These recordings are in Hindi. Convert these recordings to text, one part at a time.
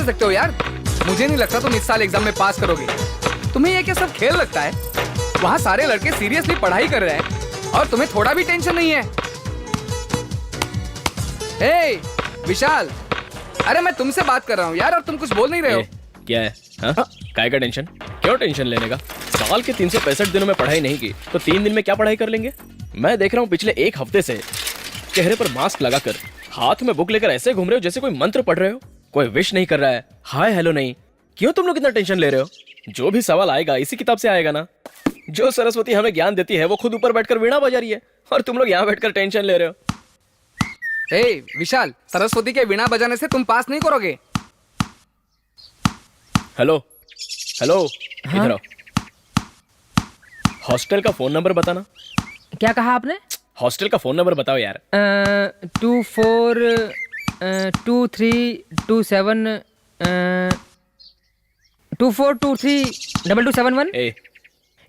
सकते हो यार? मुझे नहीं लगता तुम इस साल एग्जाम में पास करोगे। तुम्हें ये क्या सब खेल लगता है? वहाँ सारे लड़के सीरियसली पढ़ाई कर रहे हैं और तुम्हें थोड़ा भी टेंशन नहीं है। हे विशाल, अरे मैं तुमसे बात कर रहा हूँ यार और तुम कुछ बोल नहीं रहे हो। क्या है? काय का टेंशन? क्यों टेंशन लेने का? साल के 365 दिनों में पढ़ाई नहीं की तो 3 दिन में क्या पढ़ाई कर लेंगे? मैं देख रहा हूँ पिछले एक हफ्ते से चेहरे पर मास्क लगाकर हाथ में बुक लेकर ऐसे घूम रहे हो जैसे कोई मंत्र पढ़ रहे हो। कोई विश नहीं कर रहा है, हाय हेलो नहीं। क्यों तुम लोग इतना टेंशन ले रहे हो? जो भी सवाल आएगा इसी किताब से आएगा ना। जो सरस्वती हमें ज्ञान देती है वो खुद ऊपर बैठकर वीणा बजा रही है और तुम लोग यहाँ बैठकर टेंशन ले रहे हो। हे विशाल, सरस्वती के वीणा बजाने से तुम पास नहीं करोगे। हेलो हेलो, इधर आओ। हॉस्टल का फोन नंबर बताना। क्या कहा आपने? हॉस्टल का फोन नंबर बताओ यार। 242327 24232271।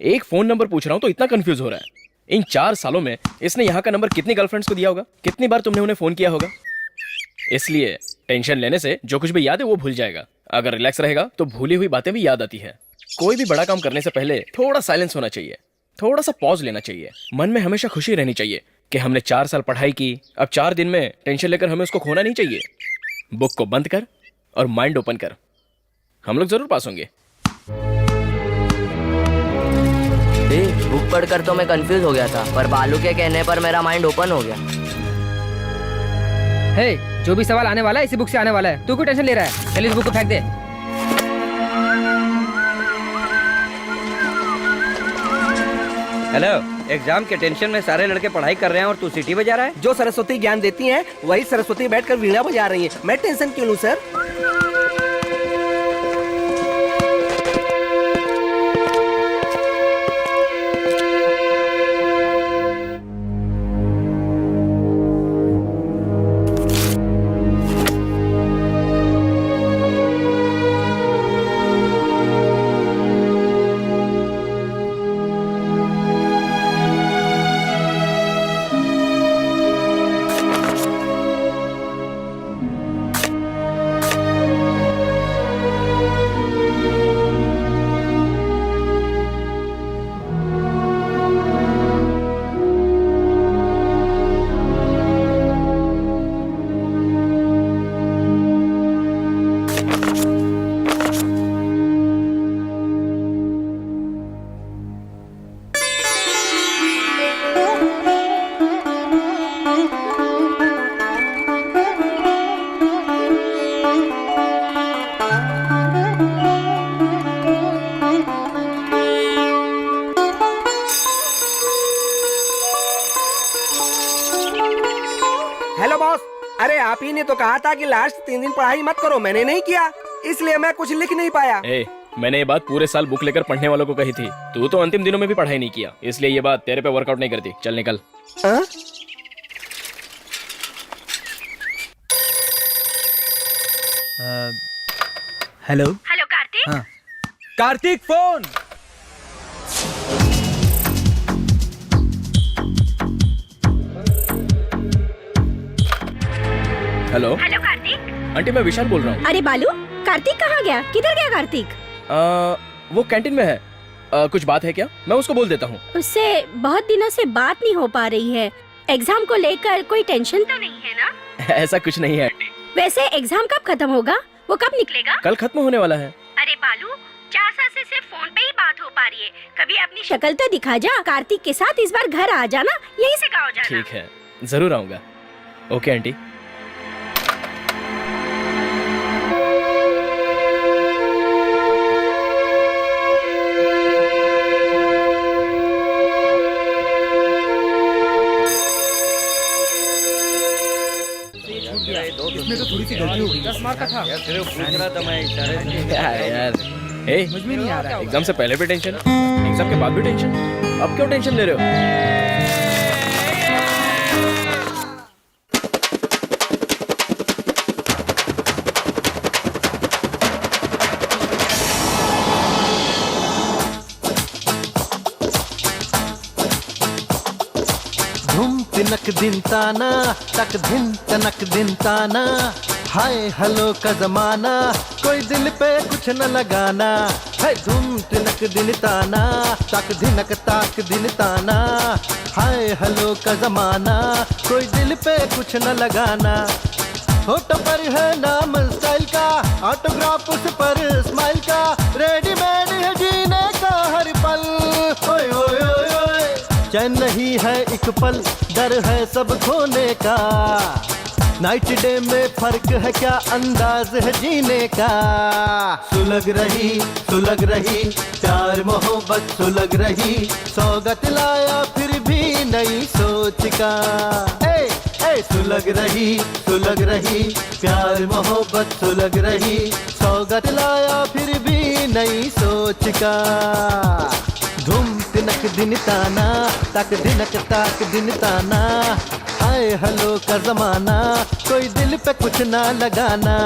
एक फोन नंबर पूछ रहा हूँ तो इतना कंफ्यूज हो रहा है। इन 4 सालों में इसने यहाँ का नंबर कितनी गर्लफ्रेंड्स को दिया होगा? कितनी बार तुमने उन्हें फोन किया होगा? इसलिए टेंशन लेने से जो कुछ भी याद है वो भूल जाएगा। अगर रिलैक्स रहेगा तो भूली हुई बातें भी याद आती है। कोई भी बड़ा काम करने से पहले थोड़ा साइलेंस होना चाहिए, थोड़ा सा पॉज लेना चाहिए। मन में हमेशा खुशी रहनी चाहिए कि हमने 4 साल पढ़ाई की, अब 4 दिन में टेंशन लेकर हमें उसको खोना नहीं चाहिए। बुक को बंद कर और माइंड ओपन कर, हम लोग जरूर पास होंगे। बुक पढ़कर तो मैं कंफ्यूज हो गया था, पर बालू के कहने पर मेरा माइंड ओपन हो गया। हे, जो भी सवाल आने वाला है इसी बुक से आने वाला है। तू क्यों टेंशन ले रहा है? चल इस बुक को फेंक दे। हेलो, एग्जाम के टेंशन में सारे लड़के पढ़ाई कर रहे हैं और तू सीटी बजा रहा है। जो सरस्वती ज्ञान देती हैं वही सरस्वती बैठकर वीणा बजा रही हैं। मैं टेंशन क्यों लूं सर? हेलो बॉस, अरे आप ही ने तो कहा था कि लास्ट 3 दिन पढ़ाई मत करो। मैंने नहीं किया, इसलिए मैं कुछ लिख नहीं पाया। मैंने ये बात पूरे साल बुक लेकर पढ़ने वालों को कही थी। तू तो अंतिम दिनों में भी पढ़ाई नहीं किया, इसलिए ये बात तेरे पे वर्कआउट नहीं करती। चल निकल। Hello hello Karthik. हाँ। Karthik phone. Hello hello Karthik. Aunty, मैं विशाल बोल रहा हूँ। अरे बालू, कार्तिक कहाँ गया? किधर गया कार्तिक? वो कैंटीन में है। कुछ बात है क्या? मैं उसको बोल देता हूँ। उससे बहुत दिनों से बात नहीं हो पा रही है। एग्जाम को लेकर कोई टेंशन तो नहीं है ना? ऐसा कुछ नहीं है आंटी। वैसे एग्जाम कब खत्म होगा? वो कब निकलेगा? कल खत्म होने वाला है। अरे बालू, 4 साल से सिर्फ फोन पे ही बात हो पा रही है। कभी अपनी शक्ल तो दिखा जा। कार्तिक के साथ इस बार घर आ जाना, यहीं से गाँव जाना। ठीक है, जरूर आऊंगा। Okay aunty. इसमें तो थोड़ी सी गलती हो गई। 10 मार्क का था यार। समझ में नहीं आ रहा है। एग्जाम से पहले भी टेंशन, एग्जाम के बाद भी टेंशन, अब क्यों टेंशन ले रहे हो? धुम तिनक दिन ताना तक धिन तनक दिन ताना हाय हेलो का जमाना, कोई दिल पे कुछ न लगाना, है धूम तिनक दिन ताना, ताक धिनक ताक दिन ताना। हाय हेलो का जमाना, कोई दिल पे कुछ न लगाना, होठ पर है नाम स्टाइल का, ऑटोग्राफ उस पर स्माइल का, रेडीमेड है जीने का हर पल। ओए ओए ओए ओए, चैन नहीं है एक पल, डर है सब खोने का, नाइट डे में फर्क है क्या, अंदाज है जीने का। सुलग रही प्यार मोहब्बत सुलग रही, सौगत लाया फिर भी नई सोच का। ए सुलग रही प्यार मोहब्बत सुलग रही, सौगत लाया फिर भी नई सोच का। धूम तिनक दिन ताना, तक दिनक ताक दिन ताना, हाय हेलो का जमाना, कोई दिल पे कुछ ना लगाना।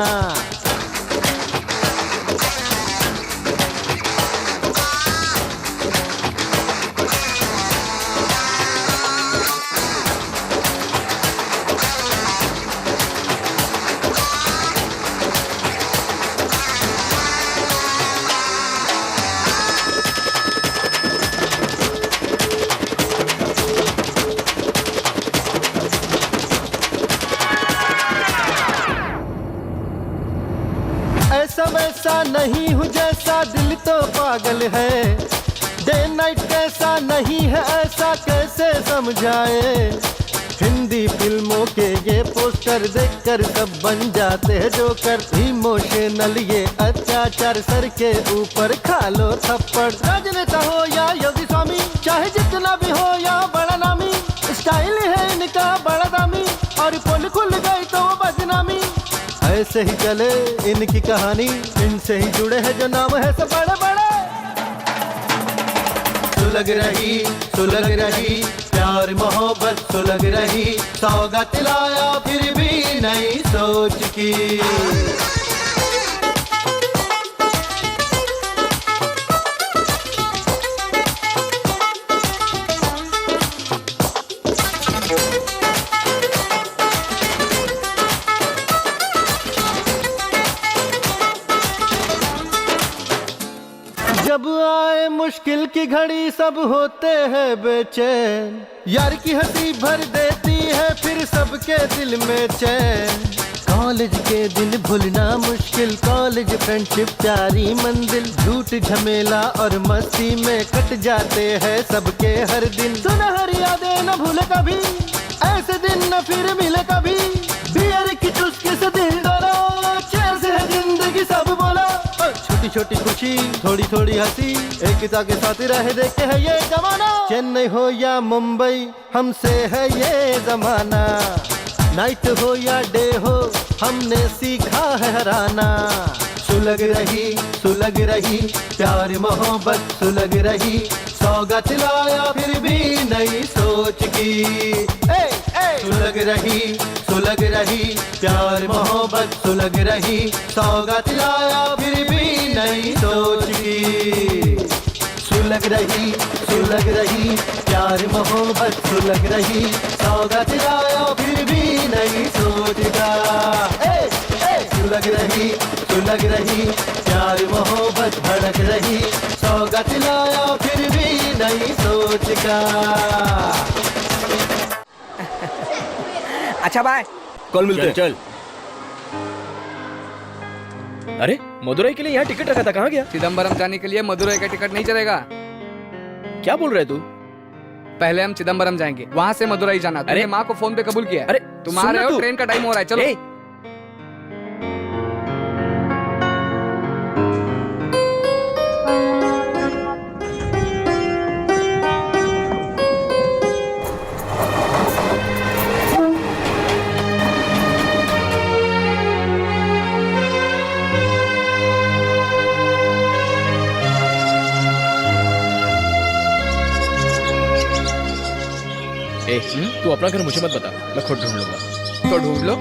ऐसा वैसा नहीं हूँ जैसा दिल तो पागल है, डे नाइट कैसा नहीं है ऐसा कैसे समझाए। हिंदी फिल्मों के ये पोस्टर देखकर सब बन जाते हैं जोकर, इमोशनल ये अत्याचार, सर के ऊपर खा लो थप्पड़। राजनेता हो या योगी स्वामी, चाहे जितना भी हो या बड़ा नामी, स्टाइल है इनका बड़ा दामी, और पोल खुल गई तो वो बदनामी। ऐसे ही चले इनकी कहानी, इनसे ही जुड़े हैं जो नाम है सब बड़े बड़े। सुलग रही प्यार मोहब्बत सुलग रही, सौगात लाया फिर भी नई सोच की। जब आए मुश्किल की घड़ी सब होते हैं बेचैन, यार की हंसी भर देती है फिर सबके दिल में चैन। कॉलेज के दिन भूलना मुश्किल, कॉलेज फ्रेंडशिप प्यारी मंजिल, झूठ झमेला और मस्ती में कट जाते हैं सबके हर दिन। सुनहरी यादें न भूले कभी, ऐसे दिन न फिर मिले कभी, बियर की चुस्की से दिल डोला, चैन से है जिंदगी सब बोला। छोटी छोटी खुशी थोड़ी थोड़ी हंसी, एकता के साथ रह देखे है ये जमाना। चेन्नई हो या मुंबई हमसे है ये जमाना, नाइट हो या डे हो हमने सीखा है हराना। सुलग रही प्यार मोहब्बत सुलग रही, सौगात लाया फिर भी नई सोच की। सुलग रही प्यार मोहब्बत सुलग रही, सौगात लाया फिर भी नई सोच की। सुलग रही प्यार मोहब्बत सुलग रही, सौगात लाया फिर भी नई सोच का। सुलग रही प्यार मोहब्बत भड़क रही, सौगात लाया फिर भी नई सोच का। अच्छा बाय, कल मिलते हैं। चल। अरे मदुरई के लिए यहाँ टिकट रखा था, कहाँ गया? चिदम्बरम जाने के लिए मदुरई का टिकट नहीं चलेगा। क्या बोल रहे तू? पहले हम चिदम्बरम जाएंगे, वहाँ से मदुरई जाना। अरे माँ को फोन पे कबूल किया। अरे तुम आ रहे हो, ट्रेन का टाइम हो रहा है, चलो। तू अपना घर मुझे मत बता, मैं खुद ढूंढ लूंगा। तो ढूंढ लो।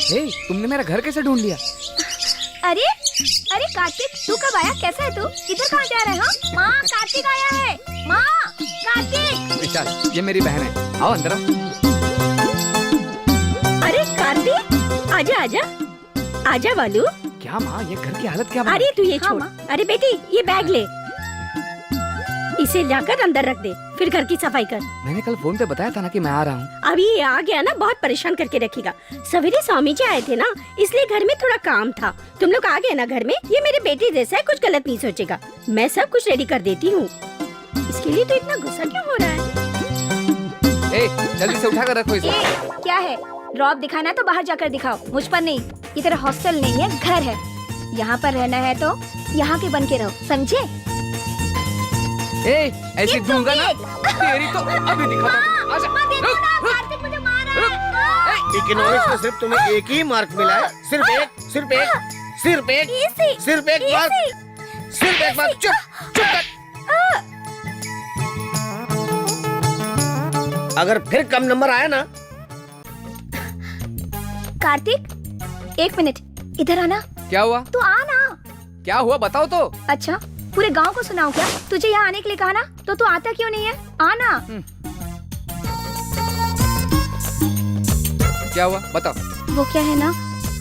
हे, तुमने मेरा घर कैसे ढूंढ लिया? अरे अरे कार्तिक, तू कब आया? कैसा है तू? इधर कहाँ जा रहा है? हाँ माँ, कार्तिक आया है। माँ, कार्तिक। विशाल, ये मेरी बहन है, आओ अंदर आओ। अरे कार्तिक, आजा आजा आजा बालू। क्या माँ, ये घर की हालत क्या बनी? अरे तू ये छोड़। अरे बेटी, ये बैग ले, इसे जाकर अंदर रख दे, फिर घर की सफाई कर। मैंने कल फोन पे बताया था ना कि मैं आ रहा हूँ। अभी ये आ गया ना, बहुत परेशान करके रखेगा। सवेरे स्वामी जी आए थे ना, इसलिए घर में थोड़ा काम था। तुम लोग आ गए ना घर में, ये मेरे बेटे जैसा है, कुछ गलत नहीं सोचेगा। मैं सब कुछ रेडी कर देती हूँ। इसके लिए तो इतना गुस्सा क्यों हो रहा है? ए, जल्दी से उठा कर रखो इसे। क्या है? ड्रॉप दिखाना है तो बाहर जाकर दिखाओ, मुझ पर नहीं। ये तेरा हॉस्टल नहीं है, घर है। यहाँ पर रहना है तो यहाँ के बन के रहो, समझे? ए, ऐसे दूंगा ना तेरी तो अभी दिखाता हूँ। आजा, रुक, रुक। इकोनॉमिक्स में सिर्फ तुम्हें एक ही मार्क मिला है, सिर्फ एक मार्क, सिर्फ एक मार्क। चुप कर। अगर फिर कम नंबर आया ना। कार्तिक, 1 मिनट, इधर आना। क्या हुआ? तू आना। क्या हुआ बताओ तो। अच्छा, पूरे गांव को सुनाऊं क्या? तुझे यहाँ आने के लिए कहा ना, तो तू आता क्यों नहीं है? आना। क्या हुआ बताओ। वो क्या है ना,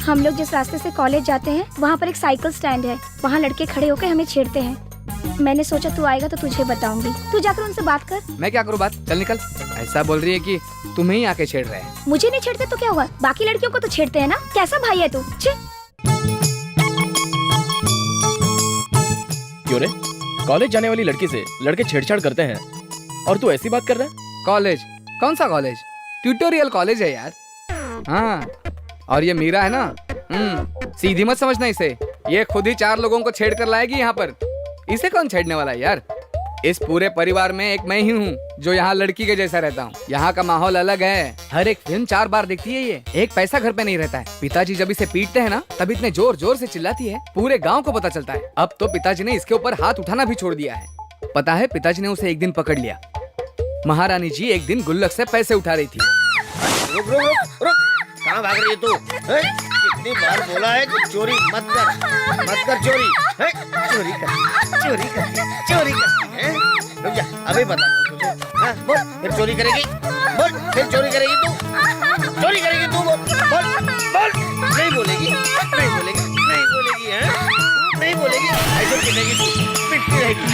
हम लोग जिस रास्ते से कॉलेज जाते हैं, वहाँ पर एक साइकिल स्टैंड है। वहाँ लड़के खड़े होकर हमें छेड़ते हैं। मैंने सोचा तू आएगा तो तुझे बताऊंगी। तू जाकर उनसे बात कर। मैं क्या करूँ बात? चल निकल। ऐसा बोल रही है कि तुम्हें ही आके छेड़ रहे हैं। मुझे नहीं छेड़ते तो क्या हुआ? बाकी लड़कियों को तो छेड़ते हैं ना। कैसा भाई है तू? छी। क्यों रे? कॉलेज जाने वाली लड़की से लड़के छेड़छाड़ करते हैं और तू ऐसी बात कर रहा है? कॉलेज? कौन सा कॉलेज? ट्यूटोरियल कॉलेज है यार। हाँ, और ये मीरा है ना, सीधी मत समझना इसे। ये खुद ही 4 लोगों को छेड़ कर लाएगी यहाँ पर। इसे कौन छेड़ने वाला है यार? इस पूरे परिवार में एक मैं ही हूँ जो यहाँ लड़की के जैसा रहता हूँ। यहाँ का माहौल अलग है। हर एक फिल्म 4 बार देखती है ये। एक पैसा घर पे नहीं रहता है। पिताजी जब इसे पीटते हैं ना, तब इतने जोर जोर से चिल्लाती है, पूरे गांव को पता चलता है। अब तो पिताजी ने इसके ऊपर हाथ उठाना भी छोड़ दिया है। पता है, पिताजी ने उसे एक दिन पकड़ लिया। महारानी जी एक दिन गुल्लक से पैसे उठा रही थी। रुक रुक रुक रुक, कहाँ भाग रही है तू? कितनी बार बोला है कि चोरी मत कर चोरी। चोरी करती है। रुक जा, अभी बता तुझे। हाँ, बोल, फिर चोरी करेगी? बोल, फिर चोरी करेगी तू? चोरी करेगी तू? बोल, नहीं बोलेगी, हैं? नहीं बोलेगी, ऐसे पिटेगी तू, पिटती रहेगी।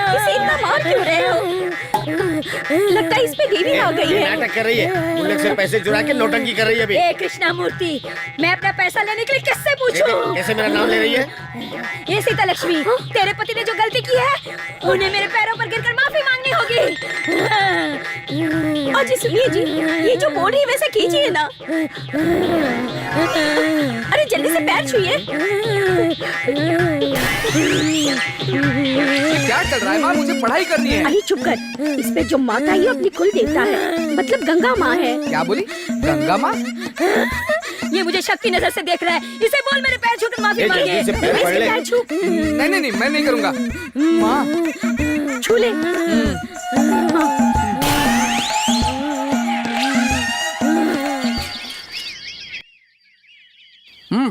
इसे इतना मार क्यों रहे हो? लगता है इस पे देवी आ गई है। नाटक कर रही है, गुल्लक से पैसे चुरा के नौटंकी कर रही है अभी। ए कृष्णा मूर्ति, मैं अपना पैसा लेने के लिए किससे पूछूं? कैसे मेरा नाम ले रही है? ये सीता लक्ष्मी, तेरे पति ने जो गलती की है, उन्हें मेरे पैरों पर गिरकर माफी मांगनी होगी। और जी सुनिए जी, ये जो बोल रही है वैसे कीजिए ना। अरे जल्दी से पैर छुइए। क्या चल रहा है माँ? मुझे पढ़ाई करनी है। अरे चुप कर। इस पे जो माता है अपनी कुल देवता है, मतलब गंगा माँ है। क्या बोली? गंगा माँ? ये मुझे शक्ति नजर से देख रहा है। इसे बोल मेरे पैर छूकर माफी मांगे। जल्दी से पैर पकड़ ले। पैर छू। नहीं, मैं नहीं करूँगा। माँ छू ले।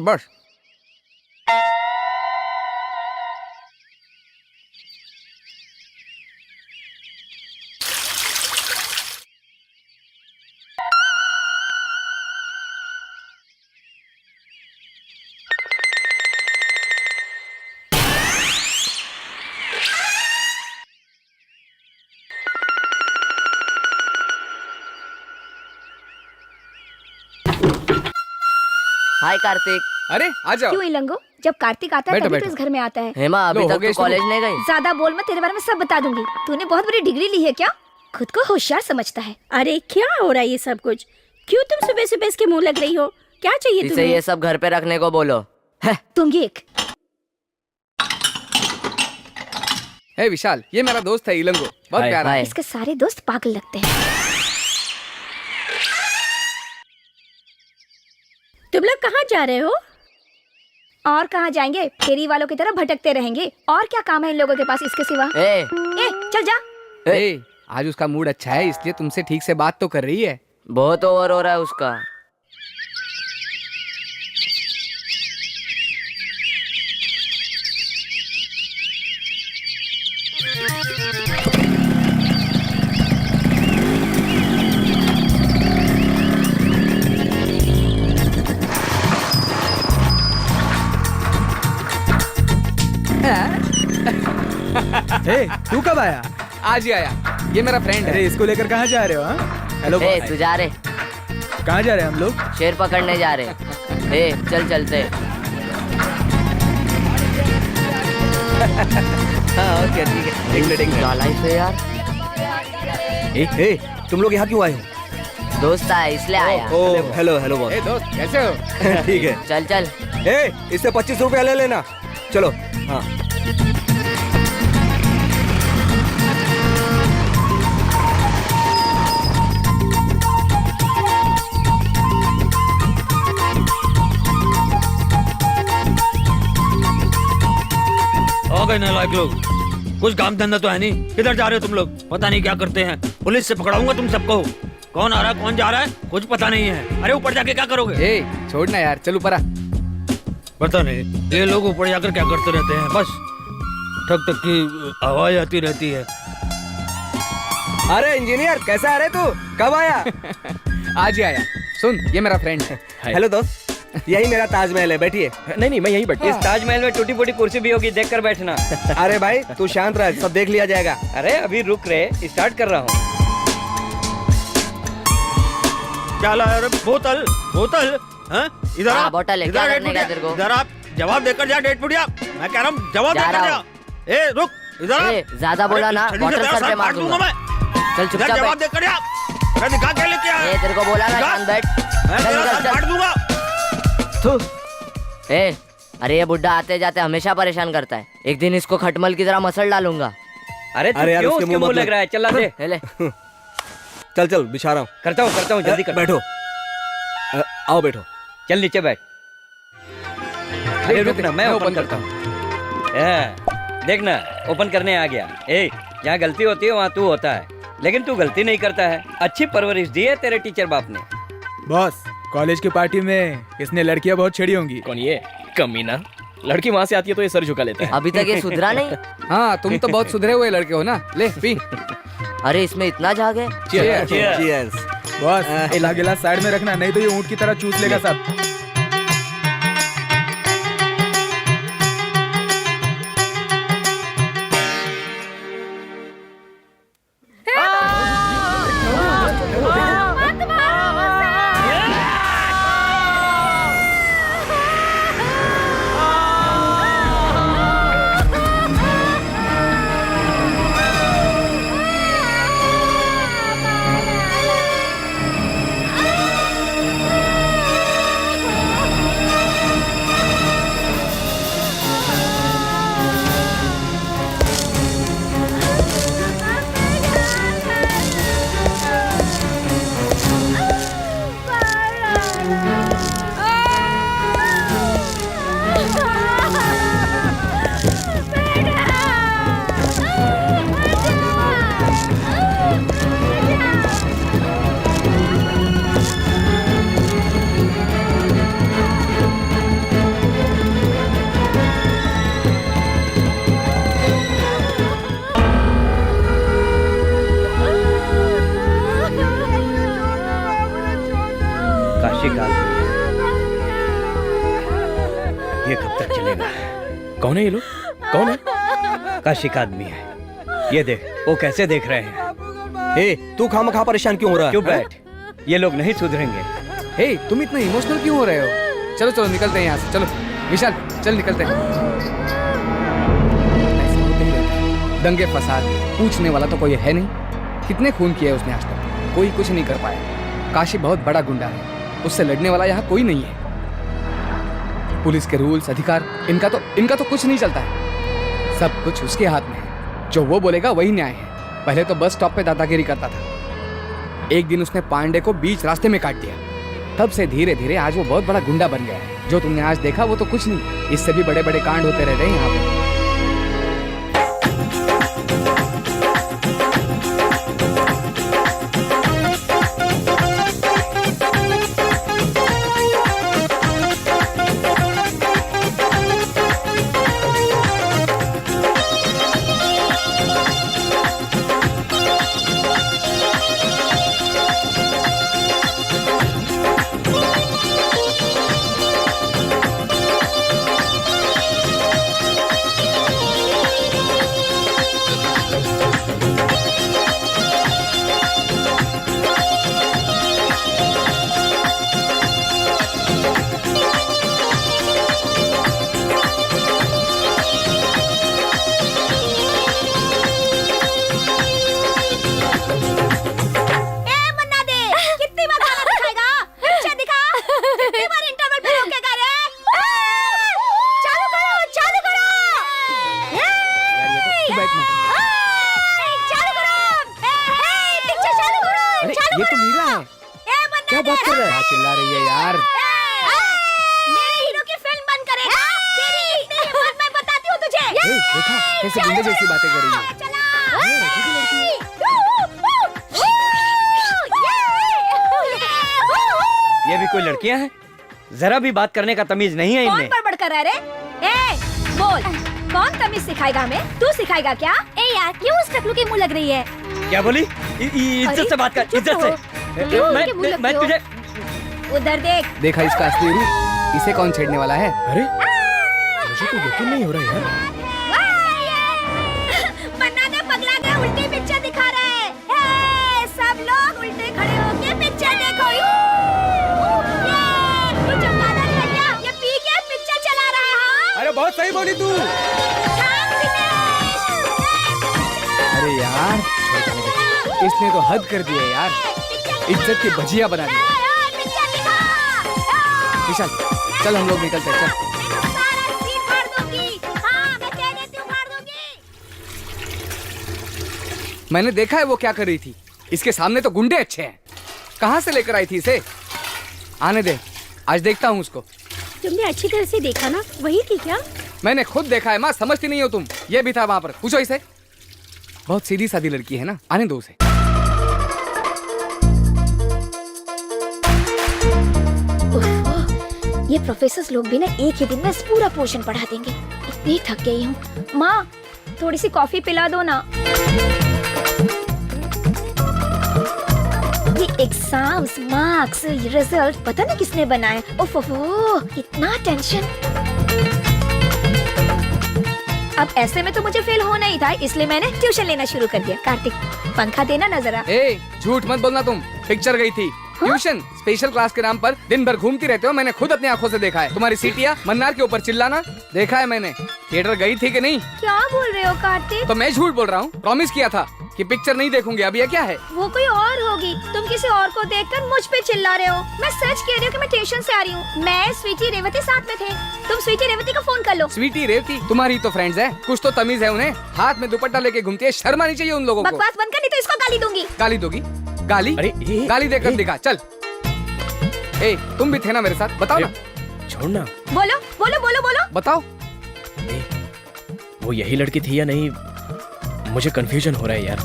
बस। हाय कार्तिक। अरे आ जाओ। क्यों इलंगो? जब कार्तिक आता है बैठो, तभी तो बैठो। इस घर में आता है। हेमा, अभी लो, हो तक गया तो शुरू। कॉलेज नहीं गई? ज्यादा बोल मत, तेरे बारे में सब बता दूंगी। तूने बहुत बड़ी डिग्री ली है क्या? खुद को होशियार समझता है। अरे क्या हो रहा है ये सब कुछ? क्यों तुम सुबह सुबह इसके मुंह लग रही हो? क्या चाहिए इसे तुम्हें? ये सब घर पे रखने को बोलो। तुम ये एक हे विशाल, ये मेरा दोस्त है इलंगो, बहुत हाय, प्यारा है। इसके सारे दोस्त पागल लगते हैं। तुम लोग कहाँ जा रहे हो? और कहाँ जाएंगे, फेरी वालों की तरह भटकते रहेंगे। और क्या काम है इन लोगों के पास इसके सिवा? ए, ए, चल जा। ए, आज उसका मूड अच्छा है इसलिए तुमसे ठीक से बात तो कर रही है। बहुत ओवर हो रहा है उसका। तू कब आया? आज ही आया, ये मेरा फ्रेंड है। अरे इसको लेकर कहाँ जा रहे हो? हेलो ए, तू जा रहे? कहाँ जा रहे हैं हम लोग? शेर पकड़ने जा रहे। ए, चल चलते। हाँ ओके ठीक है, एक मिनट क्या लाइफ है यार। तुम लोग यहाँ क्यों आए हो? दोस्त आया इसलिए आया। ओ हेलो हेलो बॉस। ए दोस्त कैसे हो? ठीक है। चल चल। ए, इससे 25 रुपया ले लेना। चलो। हाँ हो गए नालायक लोग, कुछ काम धंधा तो है नहीं। किधर जा रहे हो तुम लोग? पता नहीं क्या करते हैं। पुलिस से पकड़ाऊंगा तुम सबको। कौन आ रहा है कौन जा रहा है कुछ पता नहीं है। अरे ऊपर जाके क्या करोगे? ए छोड़ना यार, चल ऊपर आ। पता नहीं ये लोग ऊपर जाकर क्या करते रहते हैं। बस ठक ठक की आवाज आती रहती है। अरे इंजीनियर कैसा है रे तू? कब आया? आज ही आया। सुन, ये मेरा फ्रेंड है। हेलो दोस्त, यही मेरा ताजमहल है, बैठिए। नहीं नहीं, मैं यहीं बैठ। इस ताजमहल में टूटी फूटी कुर्सी भी होगी, देख कर बैठना। अरे भाई तू शांत रह, सब देख लिया जाएगा। अरे अभी रुक रहे, स्टार्ट कर रहा हूँ। क्या लाया रे? बोतल बोतल? हाँ? इधर हाँ, आ, बोतल है, इधर क्या आ, करने का तेरे को? इधर आप जवाब देकर जा। डेट पुड़िया, मैं कह रहा हूँ जवाब जा देकर रहा जा। हूँ। ए रुक, इधर आ। ए, ज्यादा बोला ना, अरे, बॉटल तेरा सर पे मार दूंगा दूंगा। मैं। चल इधर चुपचाप जवाब बैठ। देकर जा। मैं दिखा के लेके आया। ए, तेरे को बोला ना, जा। शांत बैठ। मैं चल, तेरा चल, साथ चल। काट दूंगा। थू। ए, अरे ये बुड्ढा आते जाते हमेशा परेशान करता है। एक दिन इसको खटमल की तरह मसल डालूंगा। अरे तू अरे यार, क्यों उसके उसके मुंह मुंह मत लग रहा है? चला दे। ले। चल चल बिछा रहा हूँ। करता हूँ जल्दी कर। बैठो। आओ बैठो। चल नीचे बैठ। अरे रुक ना, मैं ओपन करता हूँ। देखना, ओपन करने आ गया। ए, जहाँ गलती होती है वहाँ तू होता है, लेकिन तू गलती नहीं करता है। अच्छी परवरिश दी है तेरे टीचर बाप ने। बॉस, कॉलेज की पार्टी में इसने लड़कियां बहुत छेड़ी होंगी। कौन ये कमीना? लड़की वहां से आती है तो ये सर झुका लेता है। अभी तक ये सुधरा नहीं। हाँ, तुम तो बहुत सुधरे हुए लड़के हो ना। ले पी। अरे इसमें इतना झाग है। Cheers। बॉस, इला गिलास साइड में रखना, नहीं तो ये ऊँट की तरह चूस लेगा सब। काशी का ये कब तक चलेगा? कौन है ये लोग? कौन है? काशी का आदमी है। ये देख, वो कैसे देख रहे हैं। ए, तू खामखा परेशान क्यों हो रहा है? चुप बैठ, ये लोग नहीं सुधरेंगे। हे, तुम इतना इमोशनल क्यों हो रहे हो? चलो चलो निकलते हैं यहाँ से। चलो विशाल, चल निकलते हैं। ऐसे होते ही रहता है। दंगे फसाद पूछने वाला तो कोई है नहीं। कितने खून किए उसने आज तक, कोई कुछ नहीं कर पाया। काशी बहुत बड़ा गुंडा है, उससे लड़ने वाला यहाँ कोई नहीं है। पुलिस के रूल्स अधिकार, इनका तो कुछ नहीं चलता है। सब कुछ उसके हाथ में है। जो वो बोलेगा वही न्याय है। पहले तो बस स्टॉप पे दादागिरी करता था। एक दिन उसने पांडे को बीच रास्ते में काट दिया। तब से धीरे धीरे आज वो बहुत बड़ा गुंडा बन गया है। जो तुमने आज देखा वो तो कुछ नहीं, इससे भी बड़े बड़े कांड होते रहते हैं यहाँ पे। ये तो मीरा है। क्या बात कर रहा है? चिल्ला रही है यार। मेरे हीरो की फिल्म बंद करेगा। तेरी इतनी हिम्मत मैं बताती हूँ तुझे। देखा कैसे गुंडे जैसी बातें कर रही है। ये भी कोई लड़कियां हैं? जरा भी बात करने का तमीज नहीं है कौन इनमें। बड़बड़ कर रहा है रे? बोल, कौन तमीज सिखाएगा हमें? तू सिखाएगा क्या? यार क्यों उस टकलू की मुंह लग रही है? क्या बोली? इज्जत से बात कर, इज्जत से। मैं तुझे उधर देख। देखा इसका असली रूप? इसे कौन छेड़ने वाला है? अरे मुझे तो यकीन नहीं हो रहा यार। मन्ना ने पगला के उल्टी पिक्चर दिखा रहा है। सब लोग उल्टे खड़े होके पिक्चर देखो। ये चमकादड़ है क्या? ये पी के पिक्चर चला रहा है। अरे बहुत सही बोली तू। अरे यार इसने तो हद कर दी है यार, इज्जत की भजिया बना दी। विशाल चल हम लोग निकलते हैं, चल। मैंने देखा है वो क्या कर रही थी। इसके सामने तो गुंडे अच्छे हैं। कहाँ से लेकर आई थी इसे? आने दे, आज देखता हूँ उसको। तुमने अच्छी तरह से देखा ना? वही थी क्या? मैंने खुद देखा है माँ, समझती नहीं हो तुम। ये भी था वहाँ पर, पूछो इसे। बहुत सीधी सादी लड़की है ना, आने दो उसे। ये प्रोफेसर लोग भी ना एक ही दिन में इस पूरा पोर्शन पढ़ा देंगे। इतनी थक गई हूँ। माँ थोड़ी सी कॉफी पिला दो ना। ये एग्जाम्स, मार्क्स, रिजल्ट पता नहीं किसने बनाए। ओफो इतना टेंशन। अब ऐसे में तो मुझे फेल होना ही था, इसलिए मैंने ट्यूशन लेना शुरू कर दिया। कार्तिक पंखा देना ना जरा। ए झूठ मत बोलना, तुम पिक्चर गई थी। ट्यूशन स्पेशल क्लास के नाम पर दिन भर घूमती रहते हो। मैंने खुद अपनी आंखों से देखा है। तुम्हारी सीटियाँ मन्नार के ऊपर चिल्लाना देखा है मैंने। थिएटर गई थी कि नहीं? क्या बोल रहे हो कार्तिक? तो मैं झूठ बोल रहा हूँ? प्रॉमिस किया था कि पिक्चर नहीं देखूंगी। अब ये क्या है? वो कोई और होगी। तुम किसी और को देखकर मुझ पे चिल्ला रहे हो। मैं सच कह रही हूँ कि मैं ट्यूशन से आ रही हूँ। मैं स्वीटी रेवती साथ में थे। तुम स्वीटी रेवती को फोन कर लो। स्वीटी रेवती तुम्हारी तो फ्रेंड्स है, कुछ तो तमीज है उन्हें। हाथ में दुपट्टा लेके घूमती है, शर्म आनी चाहिए उन लोगों को। बकवास बंद कर, नहीं तो इसको गाली दूंगी। गाली दोगी? गाली? अरे गाली देकर दिखा, चल। ए तुम भी थे ना मेरे साथ, बताओ ना। छोड़ना। बोलो बोलो बोलो बोलो। बताओ। वो यही लड़की थी या नहीं, मुझे कंफ्यूजन हो रहा है यार।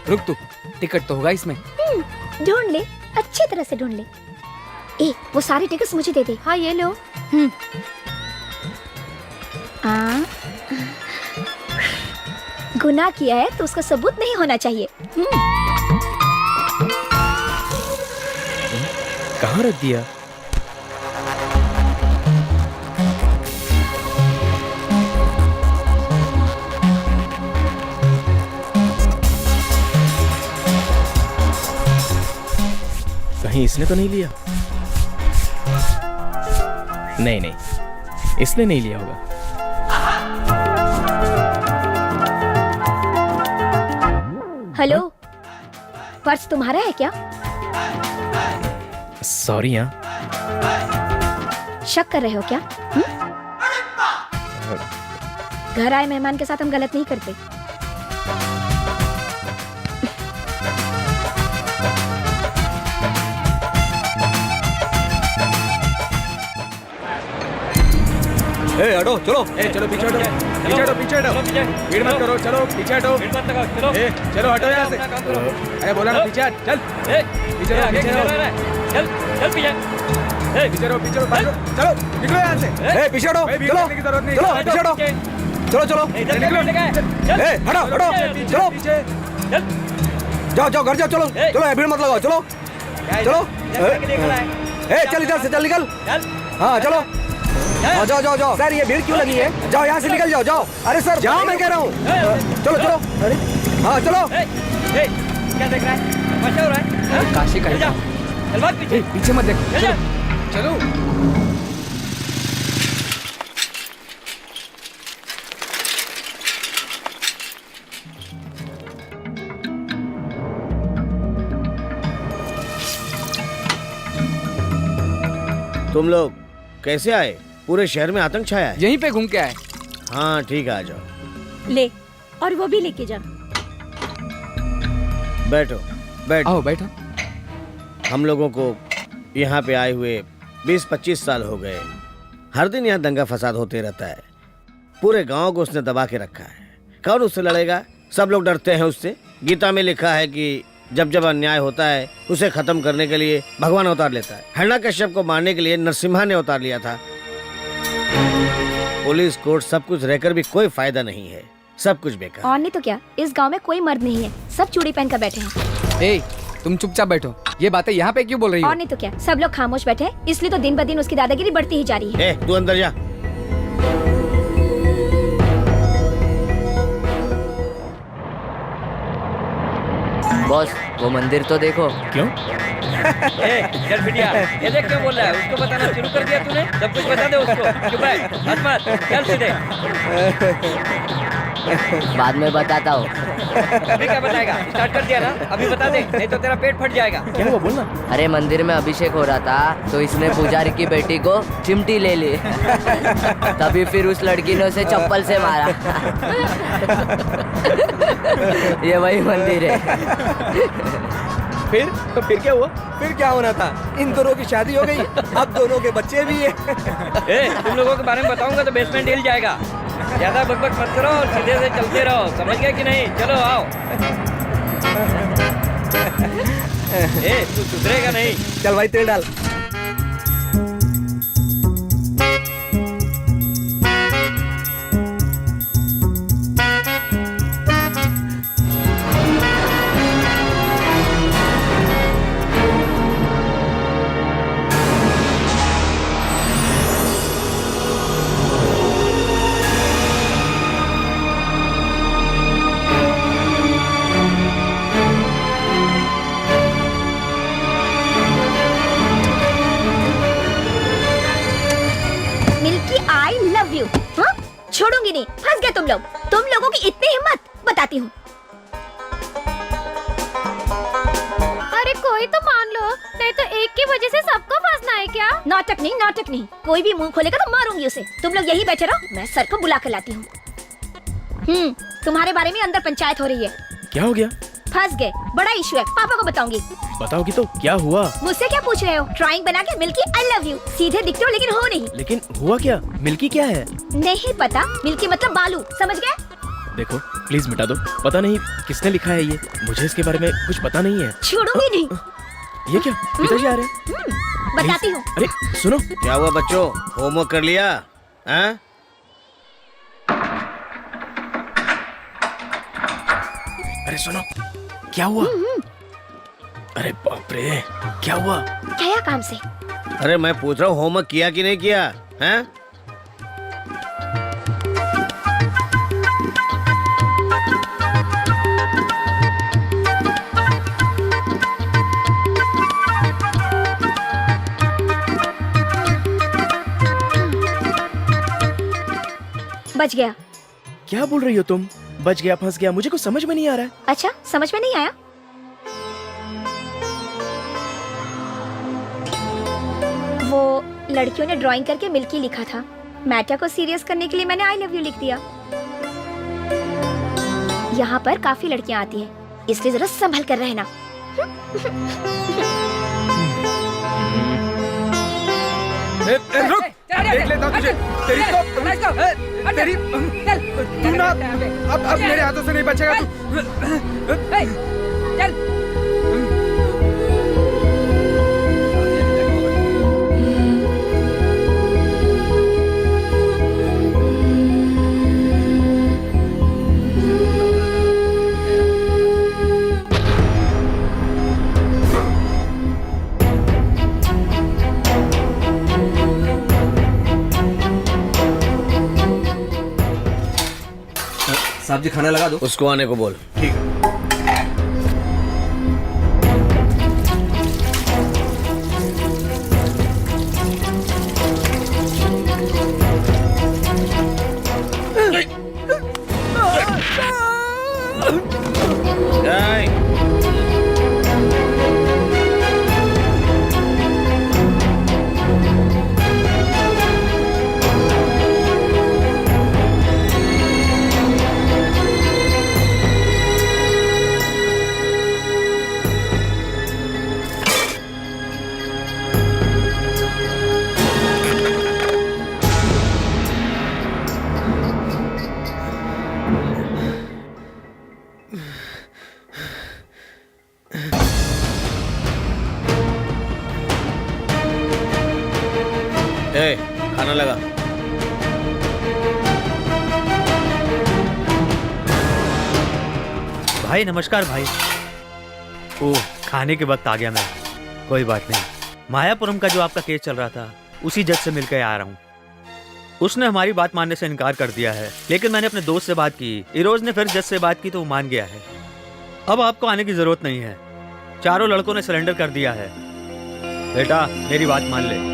रुक तू, टिकट तो होगा इसमें। ढूंढ ले, अच्छी तरह से ढूंढ ले। ए वो सारे टिकट्स मुझे दे दे। हाँ ये लो। गुनाह किया है तो उसका सबूत नहीं होना चाहिए। कहाँ रख दिया? कहीं इसने तो नहीं लिया? नहीं नहीं, इसने नहीं लिया होगा। हेलो, पर्स तुम्हारा है क्या? सॉरी। हाँ शक कर रहे हो क्या? घर आए मेहमान के साथ हम गलत नहीं करते। हटो चलो। चलो पीछे हटो, पीछे हटो, पीछे हटो, भीड़ मत करो, चलो पीछे हटो, चलो हटो यहाँ से। अरे बोला ना पीछे हट, चल पीछे रहो, पीछे रहो, चल चल पीछे पीछे रहो, पीछे रहो, चलो निकलो यहाँ से। पीछे हटो, भीड़ चलो करने की जरूरत नहीं, चलो पीछे हटो, चलो चलो हटो हटो, चलो पीछे जाओ जाओ घर जाओ, चलो चलो भीड़ मत लगाओ, चलो चलो चल इधर से चल निकल। हाँ चलो जाओ जाओ जाओ। सर ये भीड़ क्यों लगी है? जाओ यहाँ से निकल जाओ, जाओ। अरे सर जाओ मैं कह रहा हूँ। चलो चलो। अरे हाँ चलो। क्या देख रहा है? मजा हो रहा है? काशी का चल भाग पीछे। पीछे मत देखो, चलो चलो। तुम लोग कैसे आए? पूरे शहर में आतंक छाया है। यहीं पे घूम के आए। हाँ ठीक है, आ जाओ। ले, और वो भी लेके जा। बैठो बैठो। आओ बैठो। हम लोगों को यहाँ पे आए हुए 20-25 साल हो गए। हर दिन यहाँ दंगा फसाद होते रहता है। पूरे गांव को उसने दबा के रखा है। कौन उससे लड़ेगा? सब लोग डरते हैं उससे। गीता में लिखा है कि जब जब अन्याय होता है उसे खत्म करने के लिए भगवान अवतार लेता है। हिरण्यकश्यप को मारने के लिए नरसिम्हा ने अवतार लिया था। पुलिस कोर्ट सब कुछ रहकर भी कोई फायदा नहीं है, सब कुछ बेकार। और नहीं तो क्या, इस गांव में कोई मर्द नहीं है, सब चूड़ी पहन कर बैठे हैं। ए, तुम चुपचाप बैठो। ये बातें यहाँ पे क्यों बोल रही हो? और नहीं तो क्या, सब लोग खामोश बैठे हैं, इसलिए तो दिन ब दिन उसकी दादागिरी बढ़ती ही जा रही है। तू अंदर जा। बॉस वो मंदिर तो देखो। क्यों? चल बिटिया, ये देख क्या बोल रहा है? उसको बताना शुरू कर दिया तूने? सब कुछ बता दे उसको। चुप रह, हट मत, चल सीधे। बाद में बताता हूँ। अभी क्या बताएगा? स्टार्ट कर दिया ना, अभी बता दे, नहीं तो तेरा पेट फट जाएगा। क्या हुआ, बोलना। अरे मंदिर में अभिषेक हो रहा था तो इसने पुजारी की बेटी को चिमटी ले ली। तभी फिर उस लड़की ने उसे चप्पल से मारा। ये वही मंदिर है। फिर क्या हुआ? फिर क्या होना था? इन दोनों की शादी हो गई, अब दोनों के बच्चे भी हैं। तुम लोगों के बारे में बताऊंगा तो बेसमेंट हिल जाएगा। ज्यादा बकबक मत करो और सीधे से चलते रहो, समझ गए कि नहीं? चलो आओ। तू सुधरेगा नहीं। चल भाई तेल डाल। छोड़ूंगी नहीं, फंस गए तुम लोग। तुम लोगों की इतनी हिम्मत, बताती हूँ। अरे कोई तो मान लो, नहीं तो एक की वजह से सबको फंसना है क्या? नाटक नहीं, नाटक नहीं। कोई भी मुंह खोलेगा तो मारूंगी उसे। तुम लोग यही बैठे रहो, मैं सर को बुला कर लाती हूँ। तुम्हारे बारे में अंदर पंचायत हो रही है। क्या हो गया? फंस गए, बड़ा इशू है, पापा को बताऊंगी। बताओगी तो क्या हुआ? मुझसे क्या पूछ रहे हो? ड्राइंग बना के मिल्की आई लव यू, सीधे दिखते हो लेकिन हो नहीं। लेकिन हुआ क्या? मिल्की क्या है? नहीं पता, मिल्की मतलब बालू, समझ गए? देखो प्लीज मिटा दो, पता नहीं किसने लिखा है ये, मुझे इसके बारे में कुछ पता नहीं है। छोड़ूंगी नहीं। ये क्या, पिताजी आ रहे हैं? बताती हूँ। अरे सुनो। क्या हुआ बच्चों, होमवर्क कर लिया? हाँ? अरे सुनो, क्या हुआ? अरे बाप रे, क्या हुआ? क्या काम से? अरे मैं पूछ रहा हूँ होमवर्क किया कि नहीं किया? हैं? बच गया। क्या बोल रही हो तुम? बच गया, फंस गया, मुझे कुछ समझ में नहीं आ रहा है। अच्छा, समझ में नहीं आया? वो लड़कियों ने ड्राइंग करके मिल्की लिखा था। मैटर को सीरियस करने के लिए मैंने आई लव यू लिख दिया। यहाँ पर काफी लड़कियाँ आती हैं, इसलिए जरा संभल कर रहना। रुक, देख लेता हूँ तुझे। तेरी तो तेरी तू ना अब मेरे हाथों से नहीं बचेगा तू। चल साहब जी खाना लगा दो। उसको आने को बोल। ठीक। खाना लगा। भाई नमस्कार भाई। ओह खाने के वक्त आ गया मैं। कोई बात नहीं। मायापुरम का जो आपका केस चल रहा था उसी जज से मिलकर आ रहा हूँ। उसने हमारी बात मानने से इनकार कर दिया है, लेकिन मैंने अपने दोस्त से बात की, इरोज ने फिर जज से बात की तो वो मान गया है। अब आपको आने की जरूरत नहीं है, चारों लड़कों ने सरेंडर कर दिया है। बेटा मेरी बात मान ले।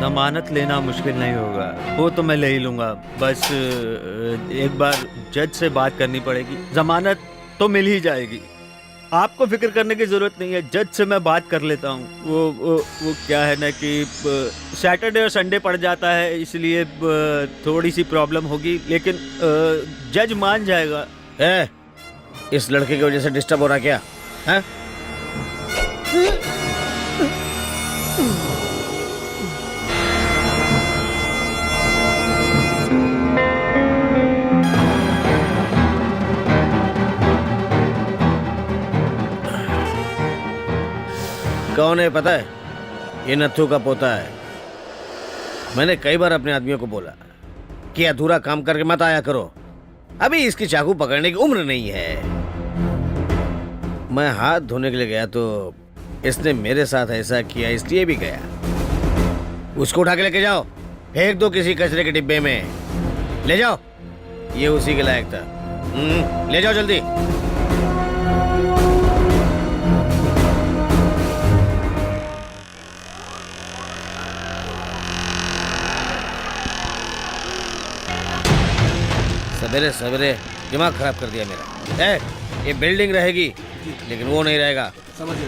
जमानत लेना मुश्किल नहीं होगा, वो तो मैं ले ही लूंगा। बस एक बार जज से बात करनी पड़ेगी, जमानत तो मिल ही जाएगी। आपको फिक्र करने की जरूरत नहीं है, जज से मैं बात कर लेता हूँ। वो क्या है ना कि सैटरडे और संडे पड़ जाता है, इसलिए थोड़ी सी प्रॉब्लम होगी, लेकिन जज मान जाएगा। इस लड़के की वजह से डिस्टर्ब हो रहा क्या है? कौन है पता है? ये नत्थू का पोता है। मैंने कई बार अपने आदमियों को बोला कि अधूरा काम करके मत आया करो, अभी इसकी चाकू पकड़ने की उम्र नहीं है। मैं हाथ धोने के लिए गया तो इसने मेरे साथ ऐसा किया, इसलिए भी गया। उसको उठा के लेके जाओ, फेंक दो किसी कचरे के डिब्बे में, ले जाओ, ये उसी के लायक था। ले जाओ जल्दी। सवेरे सवेरे दिमाग खराब कर दिया मेरा। ये बिल्डिंग रहेगी लेकिन वो नहीं रहेगा। समझिए।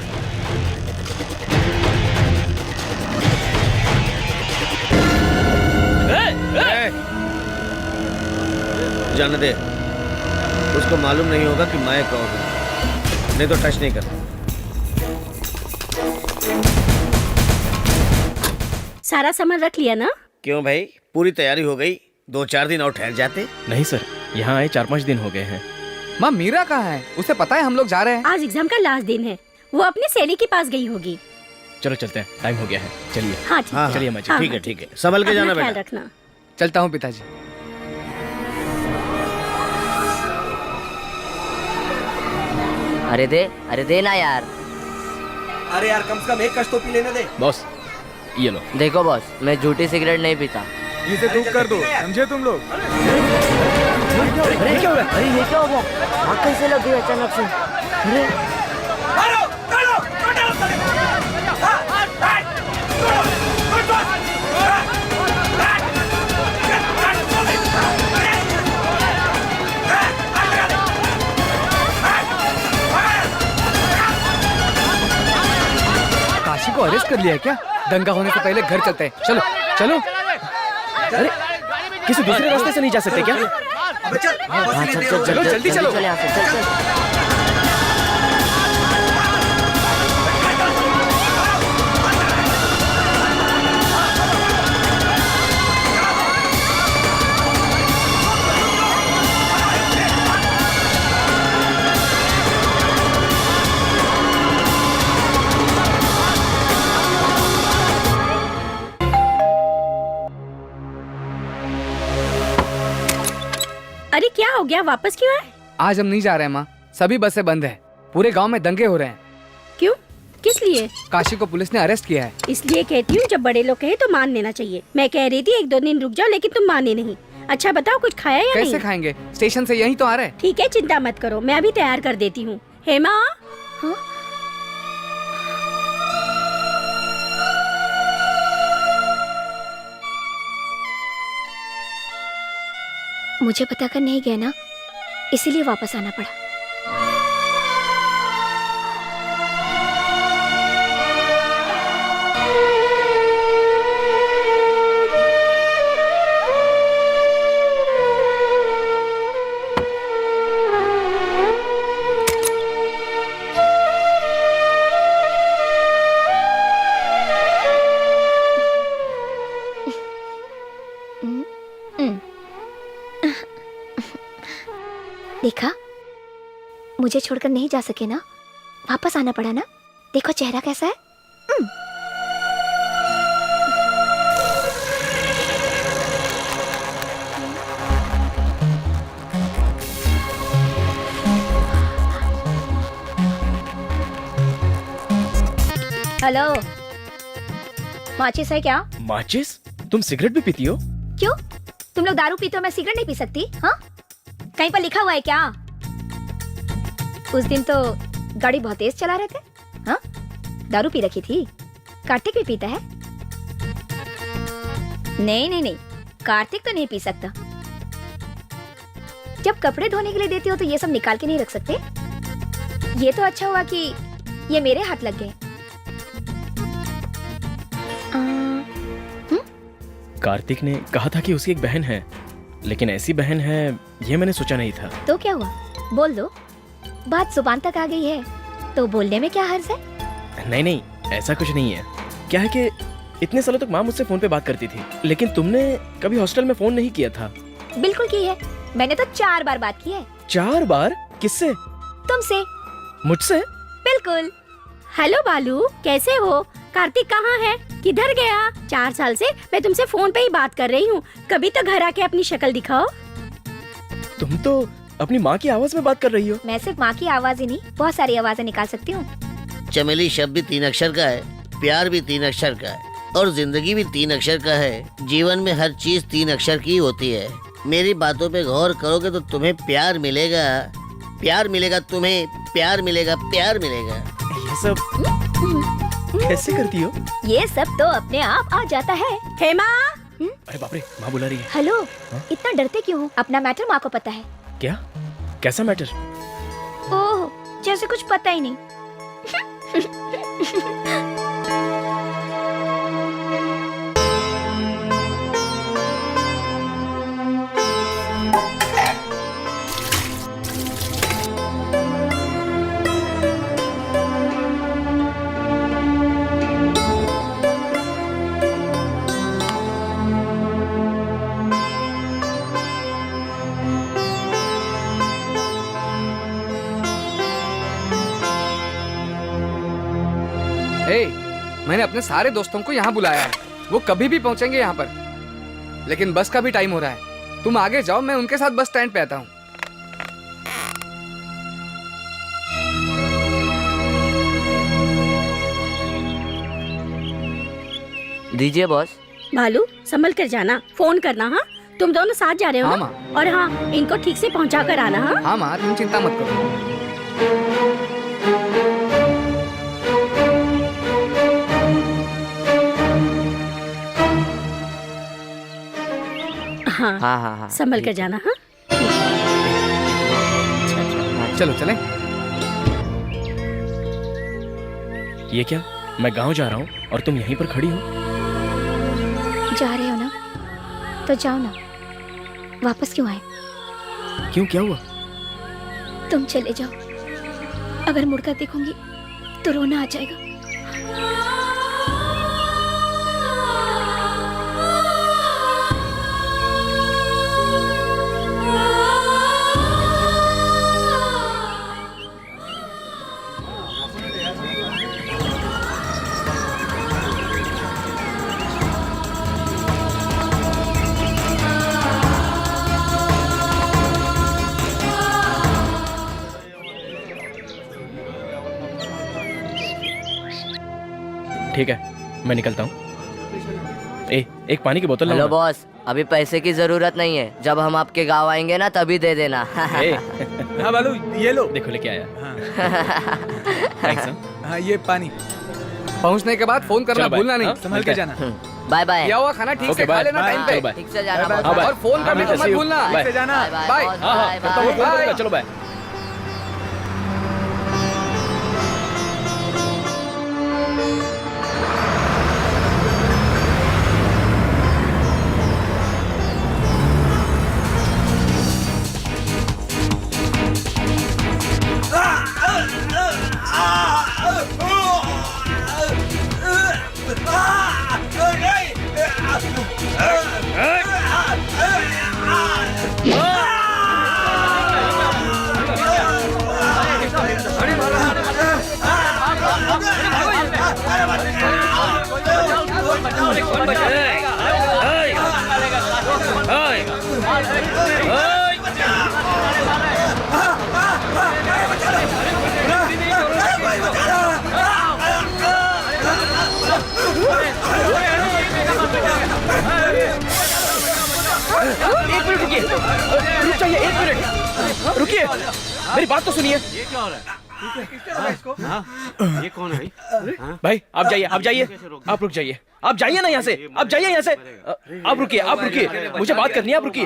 जाने दे, उसको मालूम नहीं होगा कि मैं कौन हूं, नहीं तो टच नहीं करता। सारा सामान रख लिया ना? क्यों भाई, पूरी तैयारी हो गई? 2-4 दिन और ठहर जाते। नहीं सर, यहाँ आए 4-5 दिन हो गए हैं। माँ मीरा कहाँ है? उसे पता है हम लोग जा रहे हैं? आज एग्जाम का लास्ट दिन है, वो अपनी सहेली के पास गई होगी। चलो चलते हैं, टाइम हो गया है, चलिए। हाँ ठीक है। चलिए मजे। हाँ, ठीक है ठीक है, संभल के जाना ख्याल बेटा। रखना। चलता हूँ पिताजी। अरे दे ना यार। अरे यार कम से कम एक कश तो पी लेने दे। बॉस ये लो। देखो बॉस, मैं झूठी सिगरेट नहीं पीता। इसे धूप कर दो, समझे तुम लोग? अरे क्या हुआ? अरे ये क्या हुआ? आग कैसे लग गई अचानक से? अरे होश कर लिया है क्या? दंगा होने से पहले घर चलते हैं। चलो चलो। अरे किसी दूसरे रास्ते से नहीं जा सकते क्या? चलो जल्दी चलो। चल यहाँ से, चल चल। अरे क्या हो गया, वापस क्यों आए? आज हम नहीं जा रहे हैं माँ, सभी बसें बंद है। पूरे गांव में दंगे हो रहे हैं। क्यों, किस लिए? काशी को पुलिस ने अरेस्ट किया है। इसलिए कहती हूँ जब बड़े लोग कहे तो मान लेना चाहिए। मैं कह रही थी 1-2 दिन रुक जाओ, लेकिन तुम माने नहीं। अच्छा बताओ, कुछ खाया या कैसे नहीं? खाएंगे? स्टेशन से यहीं तो आ रहे हैं। ठीक है, चिंता मत करो, मैं अभी तैयार कर देती हूँ। हेमा, मुझे पता कर नहीं गया ना, इसीलिए वापस आना पड़ा। देखा, मुझे छोड़कर नहीं जा सके ना, वापस आना पड़ा ना। देखो चेहरा कैसा है। हेलो, माचिस है क्या? माचिस? तुम सिगरेट भी पीती हो? क्यों, तुम लोग दारू पीते हो, मैं सिगरेट नहीं पी सकती? हाँ, कहीं पर लिखा हुआ है क्या? उस दिन तो गाड़ी बहुत तेज चला रहे थे। हाँ, दारू पी रखी थी। कार्तिक भी पीता है? नहीं नहीं नहीं, कार्तिक तो नहीं पी सकता। जब कपड़े धोने के लिए देती हो तो ये सब निकाल के नहीं रख सकते। ये तो अच्छा हुआ कि ये मेरे हाथ लग गए। कार्तिक ने कहा था कि उसकी एक बहन है, लेकिन ऐसी बहन है ये मैंने सोचा नहीं था। तो क्या हुआ, बोल दो। बात जुबान तक आ गई है तो बोलने में क्या हर्ज है? नहीं नहीं, ऐसा कुछ नहीं है। क्या है कि इतने सालों तक माँ मुझसे फोन पे बात करती थी, लेकिन तुमने कभी हॉस्टल में फोन नहीं किया था। बिल्कुल की है, मैंने तो 4 बार बात की है। 4 बार? किससे? तुमसे। मुझसे? बिल्कुल। हेलो बालू, कैसे हो? कार्तिक कहाँ है, किधर गया? 4 साल से मैं तुमसे फोन पे ही बात कर रही हूँ, कभी तो घर आके अपनी शक्ल दिखाओ। तुम तो अपनी माँ की आवाज में बात कर रही हो। मैं सिर्फ माँ की आवाज ही नहीं, बहुत सारी आवाजें निकाल सकती हूँ। चमेली शब्द भी 3 अक्षर का है, प्यार भी 3 अक्षर का है, और जिंदगी भी 3 अक्षर का है। जीवन में हर चीज 3 अक्षर की होती है। मेरी बातों पे गौर करोगे तो तुम्हें प्यार मिलेगा, प्यार मिलेगा, तुम्हें प्यार मिलेगा, प्यार मिलेगा। ये सब कैसे करती हो? ये सब तो अपने आप आ जाता है। हेमा, अरे बाप रे, माँ बुला रही है। हेलो, इतना डरते क्यों हो? अपना मैटर माँ को पता है। क्या? कैसा मैटर? ओह, जैसे कुछ पता ही नहीं। मैंने अपने सारे दोस्तों को यहाँ बुलाया है, वो कभी भी पहुंचेंगे यहाँ पर, लेकिन बस का भी टाइम हो रहा है। तुम आगे जाओ, मैं उनके साथ बस स्टैंड पे आता हूँ। दीजिए बॉस। बालू, संभल कर जाना, फोन करना। हाँ, तुम दोनों साथ जा रहे हो हाँ ना? माँ। और हाँ, इनको ठीक से पहुँचा कर आना। हाँ हाँ माँ, तुम चिंता मत करो। हाँ हाँ हाँ हाँ, संभल कर जाना। हाँ, चलो चलें। ये क्या, मैं गांव जा रहा हूँ और तुम यहीं पर खड़ी हो। जा रहे हो ना, तो जाओ ना, वापस क्यों आए? क्यों, क्या हुआ? तुम चले जाओ, अगर मुड़कर देखूंगी तो रोना आ जाएगा। ठीक है, मैं निकलता हूँ। एक पानी की बोतल हेलो लाऊं ना? बॉस, अभी पैसे की जरूरत नहीं है, जब हम आपके गांव आएंगे ना तभी दे देना। हाँ बालू, ये लो। देखो लेके आया। हाँ ये पानी। पहुंचने के बाद फोन करना चलो, भूलना बाय। नहीं। हाँ, संभल के जाना। Bye bye. किया हुआ खाना ठीक ओके, से खा बाय। लेना टाइम चलो, पे। बाय। ठीक से जाना बाय, हाँ, बाय। और फोन करना हाँ, तो मत मैं भूलना। बाय। ठीक से जाना। Bye bye. बाय, हाँ हाँ, बाय, करता हूँ, बाय। फोन करूंगा। चलो बाय। एक मिनट रुकिए, रुक जाइए, एक मिनट रुकिए, मेरी बात तो सुनिए। ये क्या हो रहा है? ये कौन है भाई? भाई आप जाइए, आप जाइए, आप रुक जाइए, आप जाइए ना यहाँ से, आप जाइए यहाँ से। आप रुकिए, आप रुकिए, मुझे बात करनी है, आप रुकिए।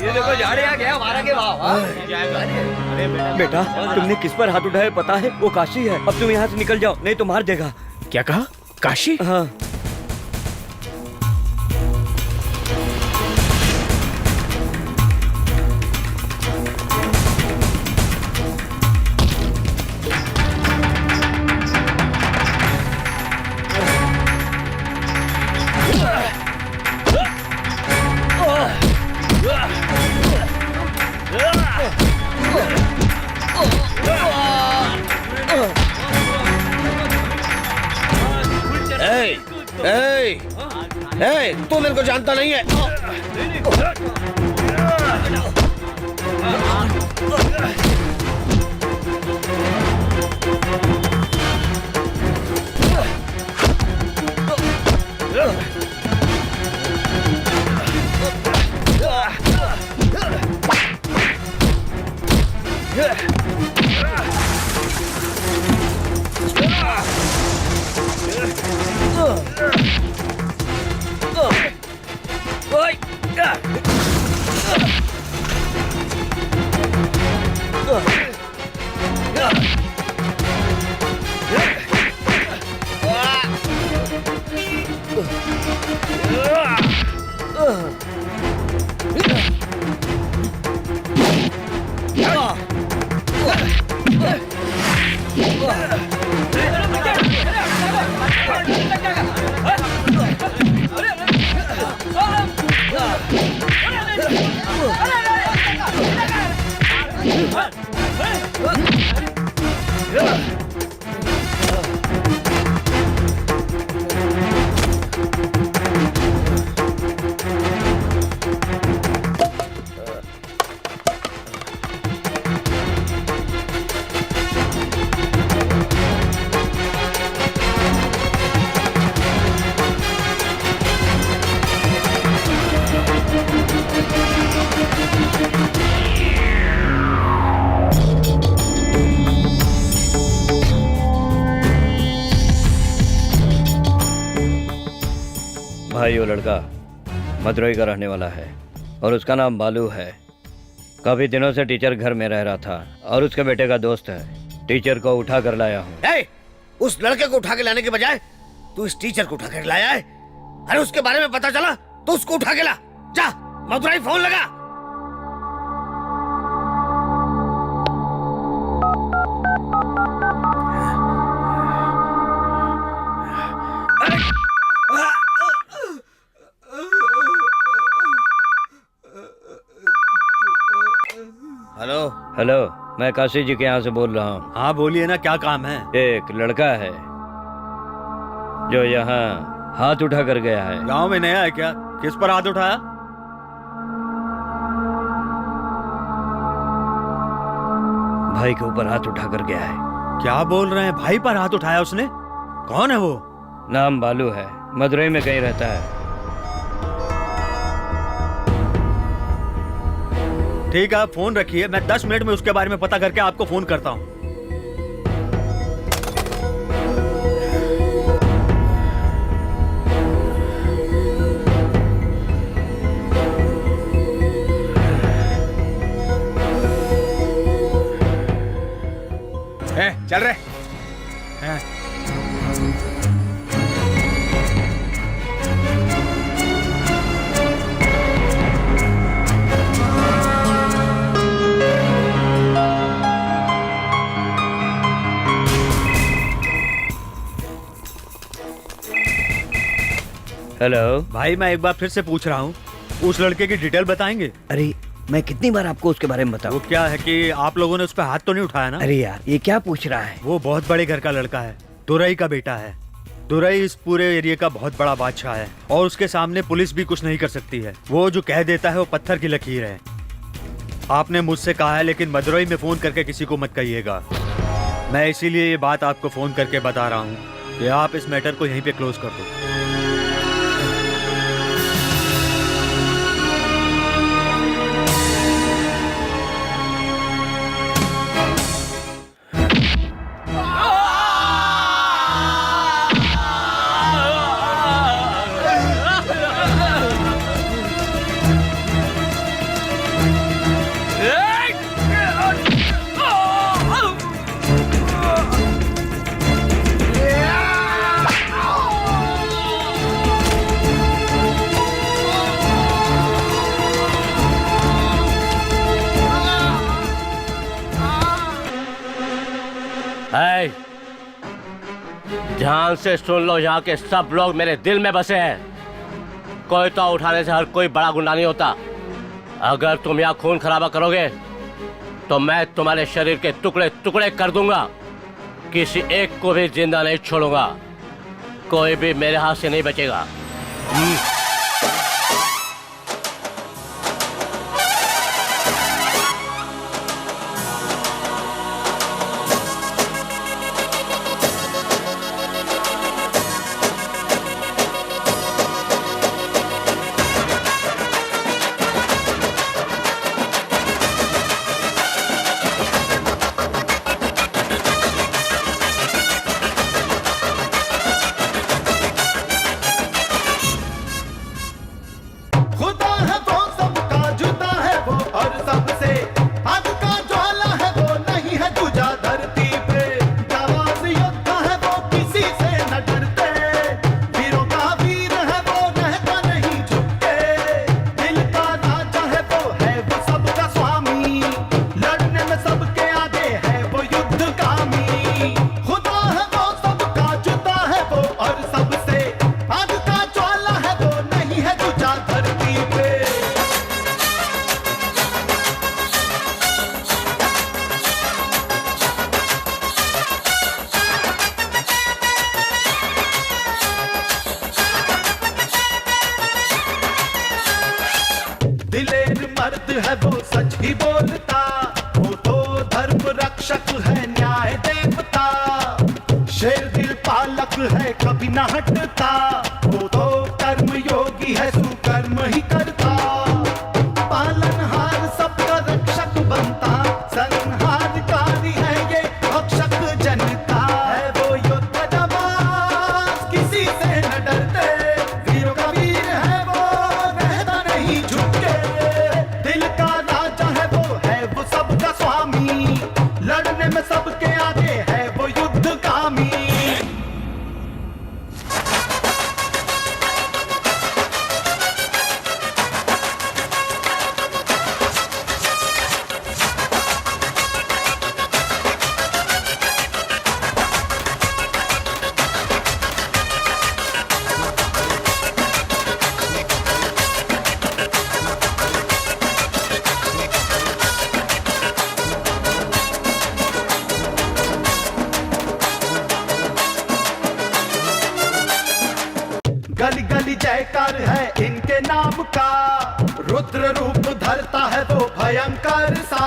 ये देखो जा रहे गया मारा के बेटा, तुमने किस पर हाथ उठाया पता है? वो काशी है। अब तुम यहाँ से निकल जाओ, नहीं तो मार देगा। क्या कहा? काशी? हाँ। तू मेरे को जानता नहीं है। भाई वो लड़का मदुरई का रहने वाला है और उसका नाम बालू है। काफी दिनों से टीचर घर में रह रहा था और उसके बेटे का दोस्त है। टीचर को उठा कर लाया हूँ। उस लड़के को उठा के लाने के बजाय तू इस टीचर को उठा कर लाया है। अरे उसके बारे में पता चला तो उसको उठा के ला। जा मदुरई फोन लगा। हेलो हेलो, मैं काशी जी के यहाँ से बोल रहा हूँ। हाँ बोलिए ना, क्या काम है? एक लड़का है जो यहाँ हाथ उठा कर गया है। गांव में नया है क्या? किस पर हाथ उठाया? भाई के ऊपर हाथ उठा कर गया है। क्या बोल रहे हैं? भाई पर हाथ उठाया उसने? कौन है वो? नाम बालू है, मदुरई में कहीं रहता है। ठीक है, फोन रखिए, मैं 10 मिनट में उसके बारे में पता करके आपको फोन करता हूँ। चल रहे। हेलो भाई, मैं एक बार फिर से पूछ रहा हूँ, उस लड़के की डिटेल बताएंगे? अरे मैं कितनी बार आपको उसके बारे में बताऊं? वो क्या है कि आप लोगों ने उस पर हाथ तो नहीं उठाया ना? अरे यार, ये क्या पूछ रहा है? वो बहुत बड़े घर का लड़का है, दुरई का बेटा है। दुरई इस पूरे एरिया का बहुत बड़ा बादशाह है और उसके सामने पुलिस भी कुछ नहीं कर सकती है। वो जो कह देता है वो पत्थर की लकीर है। आपने मुझसे कहा है, लेकिन मदुरई में फोन करके किसी को मत कहिएगा। मैं इसीलिए ये बात आपको फोन करके बता रहा हूँ कि आप इस मैटर को यहीं पे क्लोज कर दो। ध्यान से सुन लो, यहाँ के सब लोग मेरे दिल में बसे हैं। कोई तो उठाने से हर कोई बड़ा गुंडा नहीं होता। अगर तुम यहाँ खून खराबा करोगे तो मैं तुम्हारे शरीर के टुकड़े टुकड़े कर दूंगा। किसी एक को भी जिंदा नहीं छोड़ूंगा। कोई भी मेरे हाथ से नहीं बचेगा। है वो सच ही बोलता, वो तो धर्म रक्षक है, न्याय देवता, शेर दिल पालक है, कभी न हटता, वो तो कर्म योगी है, सुकर्म ही करता, पालनहार सबका रक्षक बनता, संहारकारी है ये भक्षक जनता, है वो योद्धा नवाज, किसी से न डरते, वीरों का वीर है वो, रहता नहीं झुक के। जयकार है इनके नाम का, रुद्र रूप धरता है वो भयंकर सा,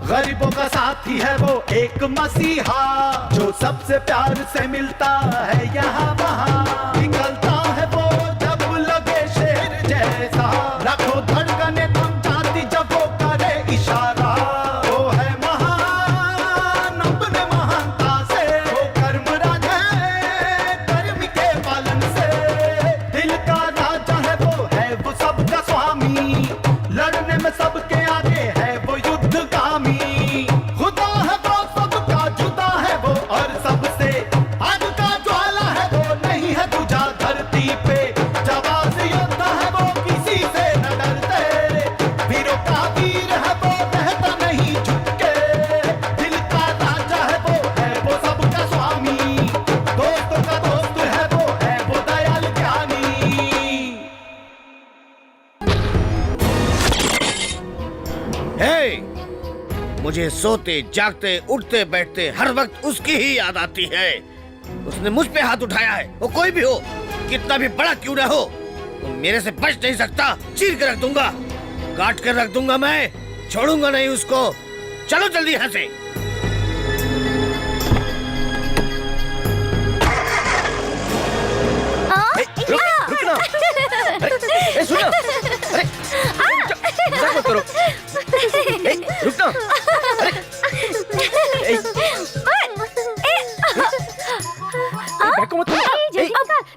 गरीबों का साथी है वो एक मसीहा, जो सबसे प्यार से मिलता है यहाँ वहाँ, निकलता है वो जब लगे शेर जैसा, रखो धड़कने थम जाती जब वो करे इशारा, वो है महान अपने महानता से, वो कर्मराज है कर्म के पालन से, दिल का राजा है वो सबका स्वामी, लड़ने में सबके आगे है वो युद्धगामी, खुदा है वो सबका जुदा है वो और सबसे, आग का ज्वाला है वो नहीं है दूजा धरती पे, जवाब योद्धा है वो किसी से न डरते, वीरों का वीर है वो रहता नहीं झुक के, दिल का राजा है वो सबका स्वामी, दोस्तों का दोस्त है वो दयाल ज्ञानी। हे! मुझे सोते जागते उठते बैठते हर वक्त उसकी ही याद आती है। उसने मुझ पे हाथ उठाया है, वो कोई भी हो, कितना भी बड़ा क्यों ना हो, वो मेरे से बच नहीं सकता। चीर के रख दूंगा, काट कर रख दूंगा, मैं छोड़ूंगा नहीं उसको। चलो जल्दी यहाँ से। रुकना। अरे सुनो, अरे मजाक मत करो। रुकना। बैग को मत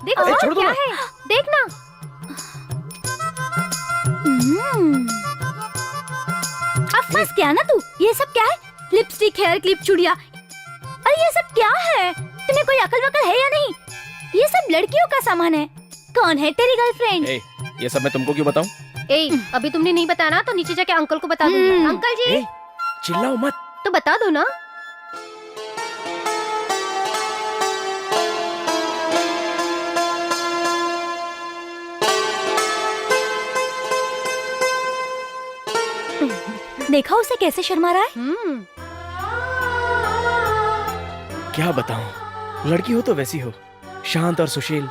देखो छोड़ दो क्या ना। है, देखना। अब फंस गया ना तू। ये सब क्या है? लिपस्टिक, हेयर क्लिप, चूड़ियां। अरे ये सब क्या है? तुम्हें कोई अकल वकल है या नहीं? ये सब लड़कियों का सामान है। कौन है तेरी गर्लफ्रेंड? ये सब मैं तुमको क्यों बताऊं? अभी तुमने नहीं बताया ना तो नीचे जाके अंकल को बता दूंगी। अंकल जी चिल्लाओ मत। तो बता दो ना। देखा उसे कैसे शर्मा रहा है? क्या बताऊं, लड़की हो तो वैसी हो, शांत और सुशील।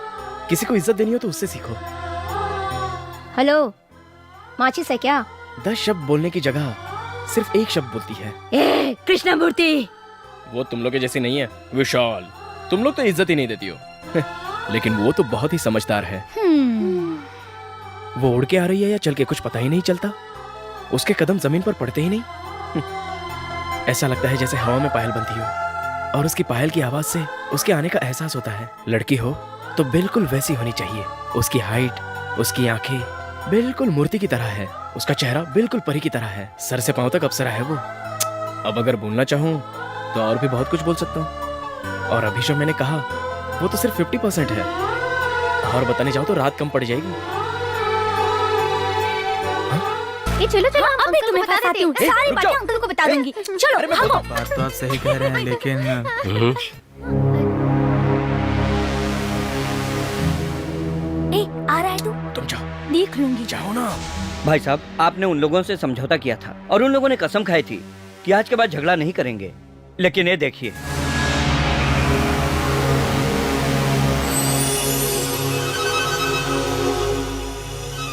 किसी को इज्जत देनी हो तो उससे सीखो। हेलो, माचिस है क्या? 10 शब्द बोलने की जगह सिर्फ एक शब्द बोलती है। ए, कृष्णमूर्ति। वो तुम लोग के जैसी नहीं है विशाल। तुम लोग तो इज्जत ही नहीं देती हो। लेकिन वो तो बहुत ही समझदार है। वो उड़ के आ रही है या चल के कुछ पता ही नहीं चलता। उसके कदम जमीन पर पड़ते ही नहीं। ऐसा लगता है जैसे हवा में पायल बनती हो और उसकी पायल की आवाज से उसके आने का एहसास होता है। लड़की हो तो बिल्कुल वैसी होनी चाहिए। उसकी हाइट, उसकी आंखें बिल्कुल मूर्ति की तरह है। उसका चेहरा बिल्कुल परी की तरह है। सर से पांव तक अप्सरा है वो। अब अगर बोलना चाहूं तो और भी बहुत कुछ बोल सकता हूँ। और अभी जो मैंने कहा वो तो सिर्फ 50% है। और बताने जाऊं तो रात कम पड़ जाएगी। चलो चलो, अभी तुम्हें बताती हूँ। सारी बातें अंकल को बता दूंगी। चलो भागो। बात तो आप सही कह रहे हैं, लेकिन आ रहा है तू? तुम जाओ। देख लूंगी। जाओ ना। भाई साहब, आपने उन लोगों से समझौता किया था और उन लोगों ने कसम खाई थी कि आज के बाद झगड़ा नहीं करेंगे। लेकिन ये देखिए,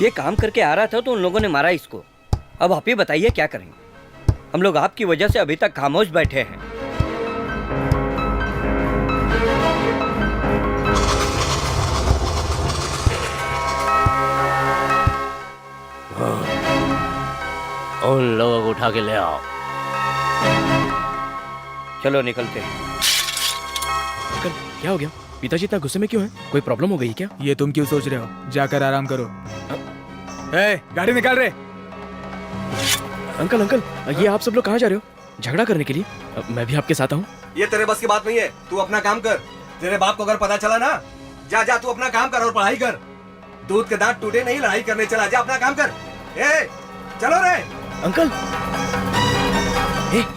ये काम करके आ रहा था तो उन लोगों ने मारा इसको। अब आप ही बताइए क्या करेंगे। हम लोग आपकी वजह से अभी तक खामोश बैठे हैं। उन लोगों को उठा के ले आओ। चलो निकलते हैं। अंकल, क्या हो गया? पिताजी इतना गुस्से में क्यों हैं? कोई प्रॉब्लम हो गई क्या? ये तुम क्यों सोच रहे हो? जाकर आराम करो। गाड़ी निकाल रहे। अंकल अंकल, ये आप सब लोग कहाँ जा रहे हो? झगड़ा करने के लिए? मैं भी आपके साथ आऊँ? ये तेरे बस की बात नहीं है। तू अपना काम कर। तेरे बाप को अगर पता चला ना, जा जा तू अपना काम कर और पढ़ाई कर। दूध के दांत टूटे नहीं, लड़ाई करने चला। जा अपना काम कर। चलो रे। अंकल,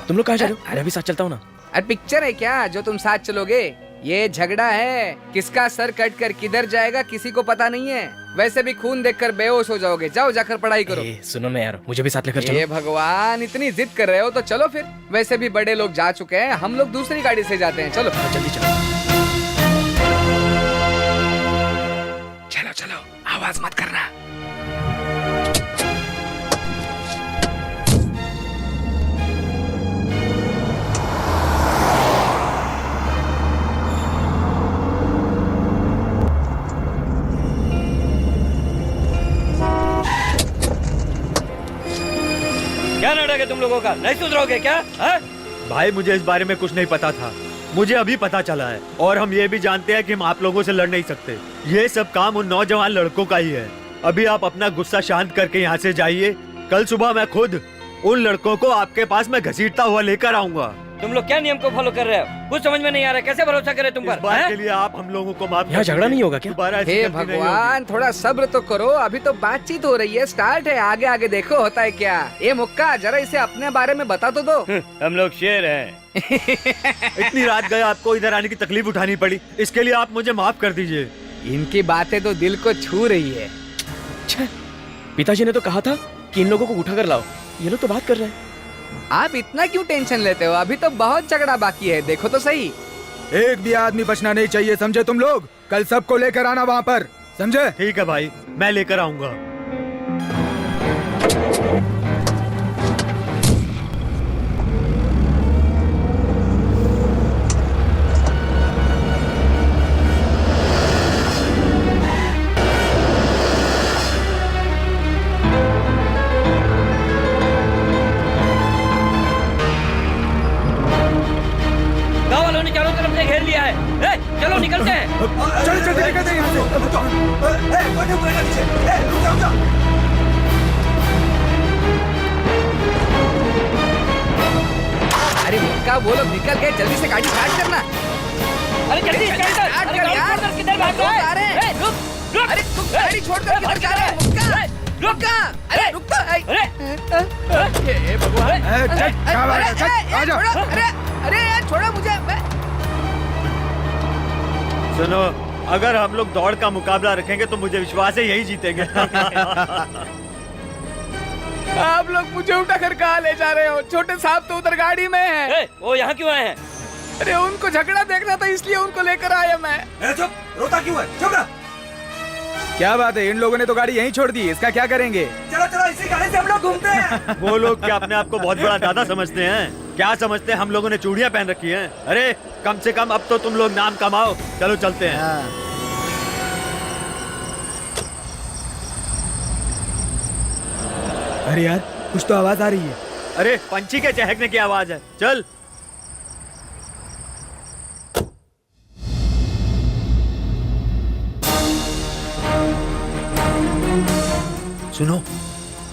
तुम लोग कहाँ जा रहे हो? मैं भी साथ चलता हूँ ना। अरे पिक्चर है क्या जो तुम साथ चलोगे? ये झगड़ा है। किसका सर कट कर किधर जाएगा किसी को पता नहीं है। वैसे भी खून देखकर बेहोश हो जाओगे। जाओ जाकर पढ़ाई करो। सुनो ना यार, मुझे भी साथ लेकर चलो। ये भगवान, इतनी जिद कर रहे हो तो चलो फिर। वैसे भी बड़े लोग जा चुके हैं, हम लोग दूसरी गाड़ी से जाते हैं। चलो जल्दी चलो। चलो। चलो चलो, आवाज मत करना। क्या नाटक है तुम लोगों का? नहीं सुधरोगे क्या? हा? भाई मुझे इस बारे में कुछ नहीं पता था, मुझे अभी पता चला है। और हम ये भी जानते हैं कि हम आप लोगों से लड़ नहीं सकते। ये सब काम उन नौजवान लड़कों का ही है। अभी आप अपना गुस्सा शांत करके यहाँ से जाइए। कल सुबह मैं खुद उन लड़कों को आपके पास में घसीटता हुआ लेकर आऊंगा। तुम लोग क्या नियम को फॉलो कर रहे हो? कुछ समझ में नहीं आ रहा, कैसे भरोसा करें तुम पर? इस बार के लिए आप हम लोगों को माफ यहाँ झगड़ा नहीं होगा क्या? हे भगवान, थोड़ा सब्र तो करो, अभी तो बातचीत हो रही है, स्टार्ट है, आगे आगे देखो होता है क्या। ये मुक्का, जरा इसे अपने बारे में बता तो दो। हम लोग शेर हैं। इतनी रात गए आपको इधर आने की तकलीफ उठानी पड़ी, इसके लिए आप मुझे माफ कर दीजिए। इनकी बातें तो दिल को छू रही है। पिताजी ने तो कहा था कि इन लोगों को उठा कर लाओ, ये लोग तो बात कर रहे हैं। आप इतना क्यों टेंशन लेते हो? अभी तो बहुत झगड़ा बाकी है, देखो तो सही। एक भी आदमी बचना नहीं चाहिए, समझे तुम लोग? कल सबको लेकर आना वहाँ पर, समझे? ठीक है भाई, मैं लेकर आऊंगा। गाँव वालों ने चारों तरफ से घेर लिया है। चलो निकलते हैं। चलो चलो निकलते हैं यहाँ से। अरे मुक्का, वो लोग निकल गए, जल्दी से गाड़ी स्टार्ट करना। अरे जल्दी स्टार्ट कर यार। किधर भाग रहा है? रुक, अरे तू गाड़ी छोड़कर किधर जा रहा है? मुक्का, रुका, अरे रुक तो। हे भगवान, अरे यार छोड़ो मुझे। सुनो, अगर हम लोग दौड़ का मुकाबला रखेंगे तो मुझे विश्वास है यही जीतेंगे। आप लोग मुझे उठा कर कहाँ ले जा रहे हो? छोटे साहब तो उधर गाड़ी में है। वो यहाँ क्यों आए हैं? अरे उनको झगड़ा देखना था, इसलिए उनको लेकर आया मैं। चुप, रोता क्यों है? चुप रह। क्या बात है, इन लोगों ने तो गाड़ी यहीं छोड़ दी, इसका क्या करेंगे? चलो चलो, इसी गाड़ी से हम लोग घूमते हैं। वो लोग क्या अपने आप को बहुत बड़ा दादा समझते हैं? क्या समझते हैं हम लोगों ने चूड़ियां पहन रखी हैं? अरे कम से कम अब तो तुम लोग नाम कमाओ। चलो चलते हैं। अरे यार, कुछ तो आवाज आ रही है। अरे पंछी के चहकने की आवाज है, चल। सुनो,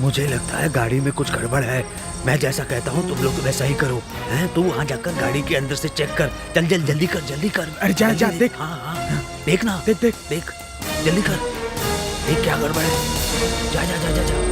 मुझे लगता है गाड़ी में कुछ गड़बड़ है। मैं जैसा कहता हूँ तुम लोग वैसा ही करो। हैं? तू वहाँ जाकर गाड़ी के अंदर से चेक कर। चल जल जल्दी कर, जल्दी कर। अरे जा जा, देख। हाँ हाँ, देख ना, देख देख देख, जल्दी कर। देख क्या गड़बड़ है। जा जा जा जा जा।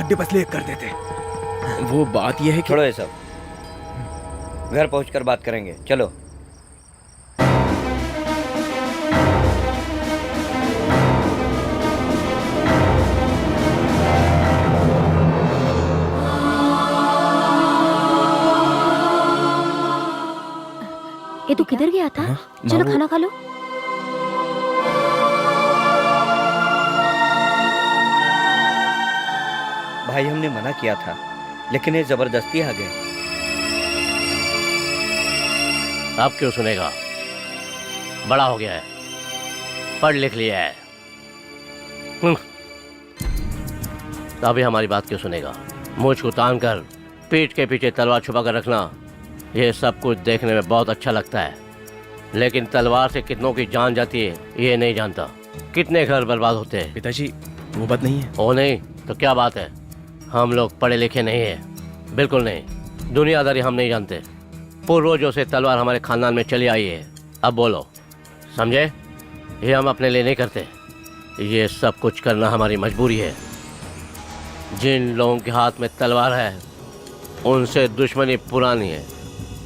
हड्डी पसली एक कर देते। वो बात यह है कि छोड़ो ये सब, घर पहुंचकर बात करेंगे, चलो। ये तू किधर गया था? चलो खाना खा लो। भाई हमने मना किया था, लेकिन ये जबरदस्ती आ गए। अब क्यों सुनेगा? बड़ा हो गया है, पढ़ लिख लिया है। अभी हमारी बात क्यों सुनेगा? मुझ को तान कर पीठ के पीछे तलवार छुपा कर रखना, ये सब कुछ देखने में बहुत अच्छा लगता है, लेकिन तलवार से कितनों की जान जाती है ये नहीं जानता। कितने घर बर्बाद होते हैं। पिताजी वो बात नहीं है। ओ नहीं तो क्या बात है? हम लोग पढ़े लिखे नहीं है, बिल्कुल नहीं। दुनियादारी हम नहीं जानते। पूर्वजों से तलवार हमारे खानदान में चली आई है। अब बोलो, समझे? ये हम अपने लिए नहीं करते, ये सब कुछ करना हमारी मजबूरी है। जिन लोगों के हाथ में तलवार है उनसे दुश्मनी पुरानी है।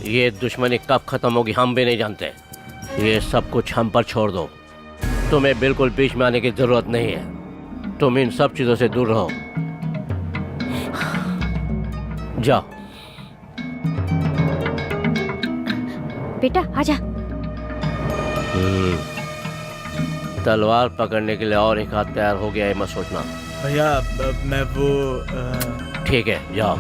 ये दुश्मनी कब खत्म होगी हम भी नहीं जानते। ये सब कुछ हम पर छोड़ दो। तुम्हें बिल्कुल बीच में आने की जरूरत नहीं है। तुम इन सब चीजों से दूर रहो। जाओ। बेटा आजा। तलवार पकड़ने के लिए और एक हाथ तैयार हो गया है मत सोचना। भैया मैं वो ठीक है जाओ।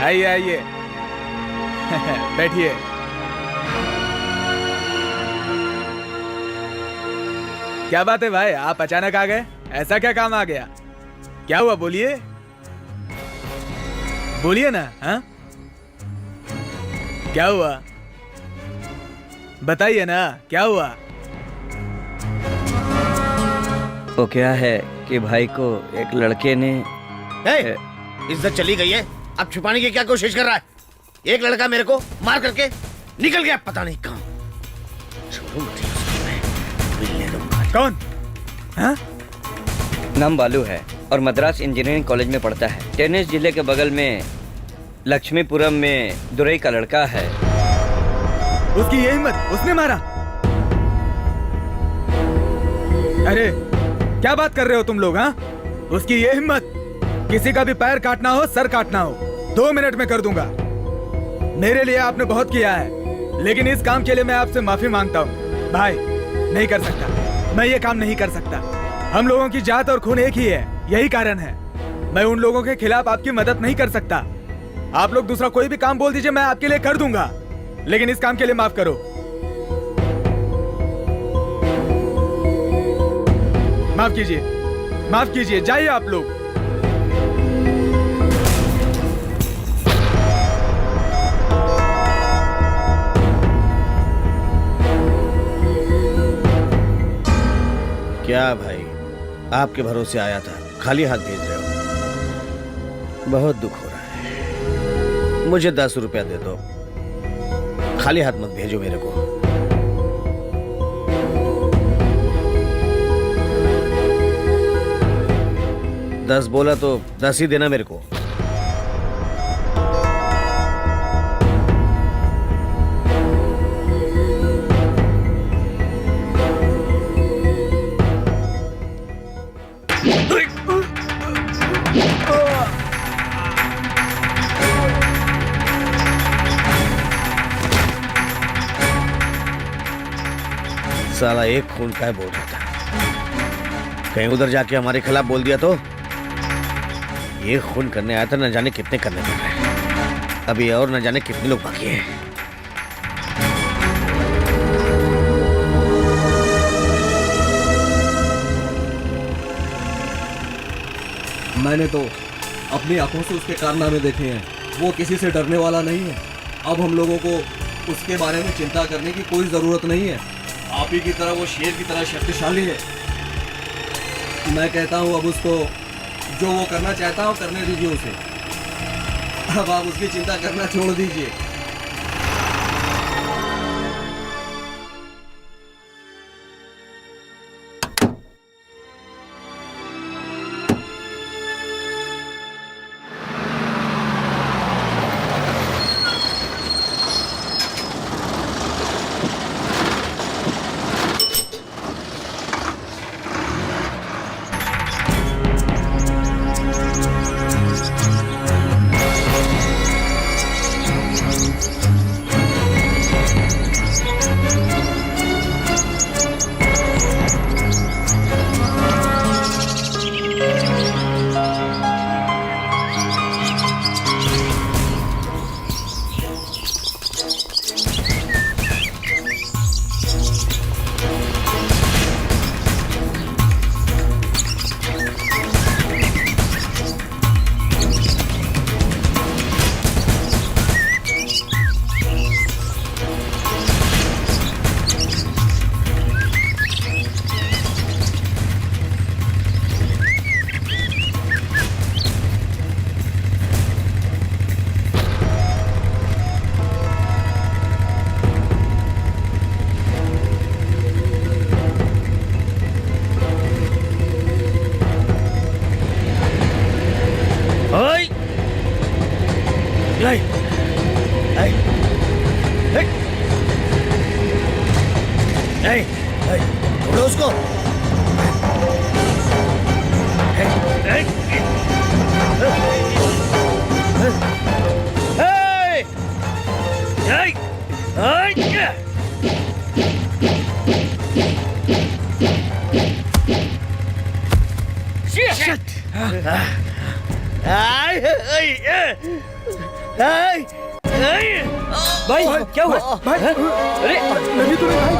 आइए आइए बैठिए। क्या बात है भाई, आप अचानक आ गए? ऐसा क्या काम आ गया? क्या हुआ बोलिए, बोलिए ना। हाँ क्या हुआ बताइए ना, क्या हुआ? वो क्या है कि भाई को एक लड़के ने इज्जत चली गई है, अब छुपाने की क्या कोशिश कर रहा है? एक लड़का मेरे को मार करके निकल गया पता नहीं कहां। कौन? हाँ? नाम बालू है और मद्रास इंजीनियरिंग कॉलेज में पढ़ता है। टेनिस जिले के बगल में लक्ष्मीपुरम में दुरई का लड़का है। उसकी ये हिम्मत, उसने मारा? अरे क्या बात कर रहे हो तुम लोग? हाँ, उसकी ये हिम्मत, किसी का भी पैर काटना हो, सर काटना हो, 2 मिनट में कर दूंगा। मेरे लिए आपने बहुत किया है, लेकिन इस काम के लिए मैं आपसे माफी मांगता हूँ। भाई नहीं कर सकता, मैं ये काम नहीं कर सकता। हम लोगों की जात और खून एक ही है, यही कारण है। मैं उन लोगों के खिलाफ आपकी मदद नहीं कर सकता। आप लोग दूसरा कोई भी काम बोल दीजिए, मैं आपके लिए कर दूंगा, लेकिन इस काम के लिए माफ करो। माफ कीजिए, माफ कीजिए, जाइए आप लोग। क्या भाई, आपके भरोसे आया था, खाली हाथ भेज रहे हो? बहुत दुख हो रहा है। मुझे 10 रुपया दे दो, खाली हाथ मत भेजो मेरे को। दस बोला तो 10 ही देना मेरे को। साला एक खून का बोल रहा था, कहीं उधर जाके हमारे खिलाफ बोल दिया तो। ये खून करने आया था, न जाने कितने करने पड़ रहे हैं, अभी और न जाने कितने लोग बाकी हैं। मैंने तो अपनी आंखों से उसके कारनामे देखे हैं। वो किसी से डरने वाला नहीं है। अब हम लोगों को उसके बारे में चिंता करने की कोई ज़रूरत नहीं है। आप ही की तरह वो शेर की तरह शक्तिशाली है। मैं कहता हूँ अब उसको जो वो करना चाहता हो करने दीजिए उसे। अब आप उसकी चिंता करना छोड़ दीजिए। उसको भाई क्या हुआ? भाई अरे लगी तो नहीं भाई?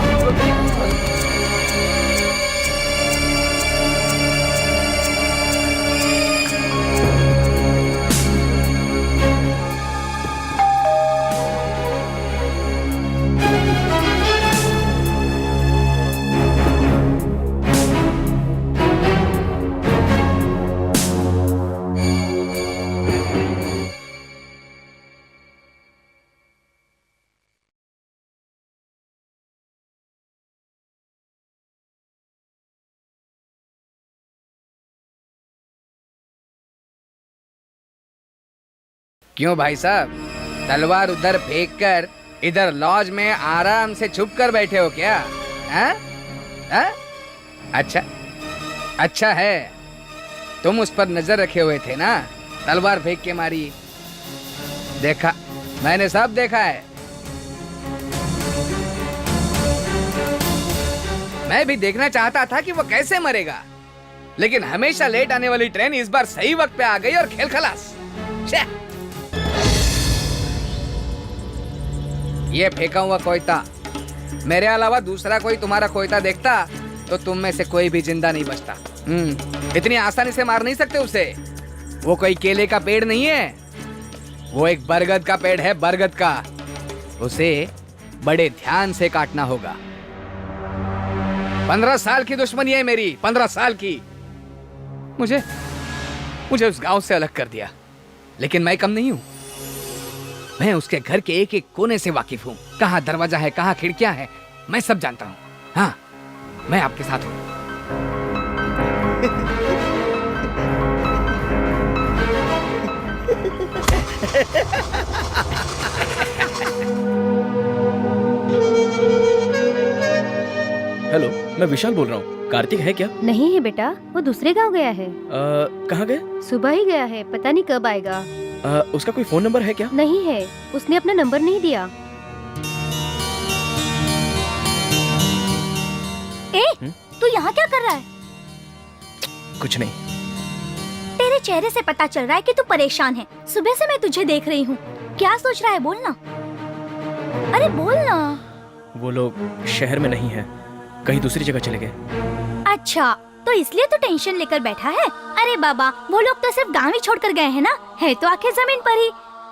क्यों भाई साहब, तलवार उधर फेंक कर इधर लॉज में आराम से छुप कर बैठे हो क्या? हैं? हैं? अच्छा अच्छा है, तुम उस पर नजर रखे हुए थे ना, तलवार फेंक के मारी। देखा, मैंने सब देखा है। मैं भी देखना चाहता था कि वो कैसे मरेगा, लेकिन हमेशा लेट आने वाली ट्रेन इस बार सही वक्त पे आ गई और खेल खलास। ये फेंका हुआ कोयता, मेरे अलावा दूसरा कोई तुम्हारा कोयता देखता तो तुम में से कोई भी जिंदा नहीं बचता। इतनी आसानी से मार नहीं सकते उसे। वो कोई केले का पेड़ नहीं है, वो एक बरगद का पेड़ है, बरगद का। उसे बड़े ध्यान से काटना होगा। 15 साल की दुश्मनी है मेरी, 15 साल की। मुझे उस गांव से अलग कर दिया, लेकिन मैं कम नहीं हूं। मैं उसके घर के एक एक कोने से वाकिफ हूँ। कहाँ दरवाजा है, कहाँ खिड़कियां हैं, मैं सब जानता हूँ। हाँ, मैं आपके साथ हूँ। हेलो, मैं विशाल बोल रहा हूँ। कार्तिक है क्या? नहीं है बेटा, वो दूसरे गांव गया है। कहाँ गए? सुबह ही गया है, पता नहीं कब आएगा। उसका कोई फोन नंबर है क्या? नहीं है, उसने अपना नंबर नहीं दिया। तू यहाँ क्या कर रहा है? कुछ नहीं। तेरे चेहरे से पता चल रहा है कि तू परेशान है। सुबह से मैं तुझे देख रही हूँ। क्या सोच रहा है, बोलना। अरे बोलना। वो लोग शहर में नहीं है, कहीं दूसरी जगह चले गए। अच्छा, तो इसलिए तो टेंशन लेकर बैठा है। अरे बाबा, वो लोग तो सिर्फ गाँव ही छोड़कर गए हैं ना, है तो आखिर जमीन पर ही।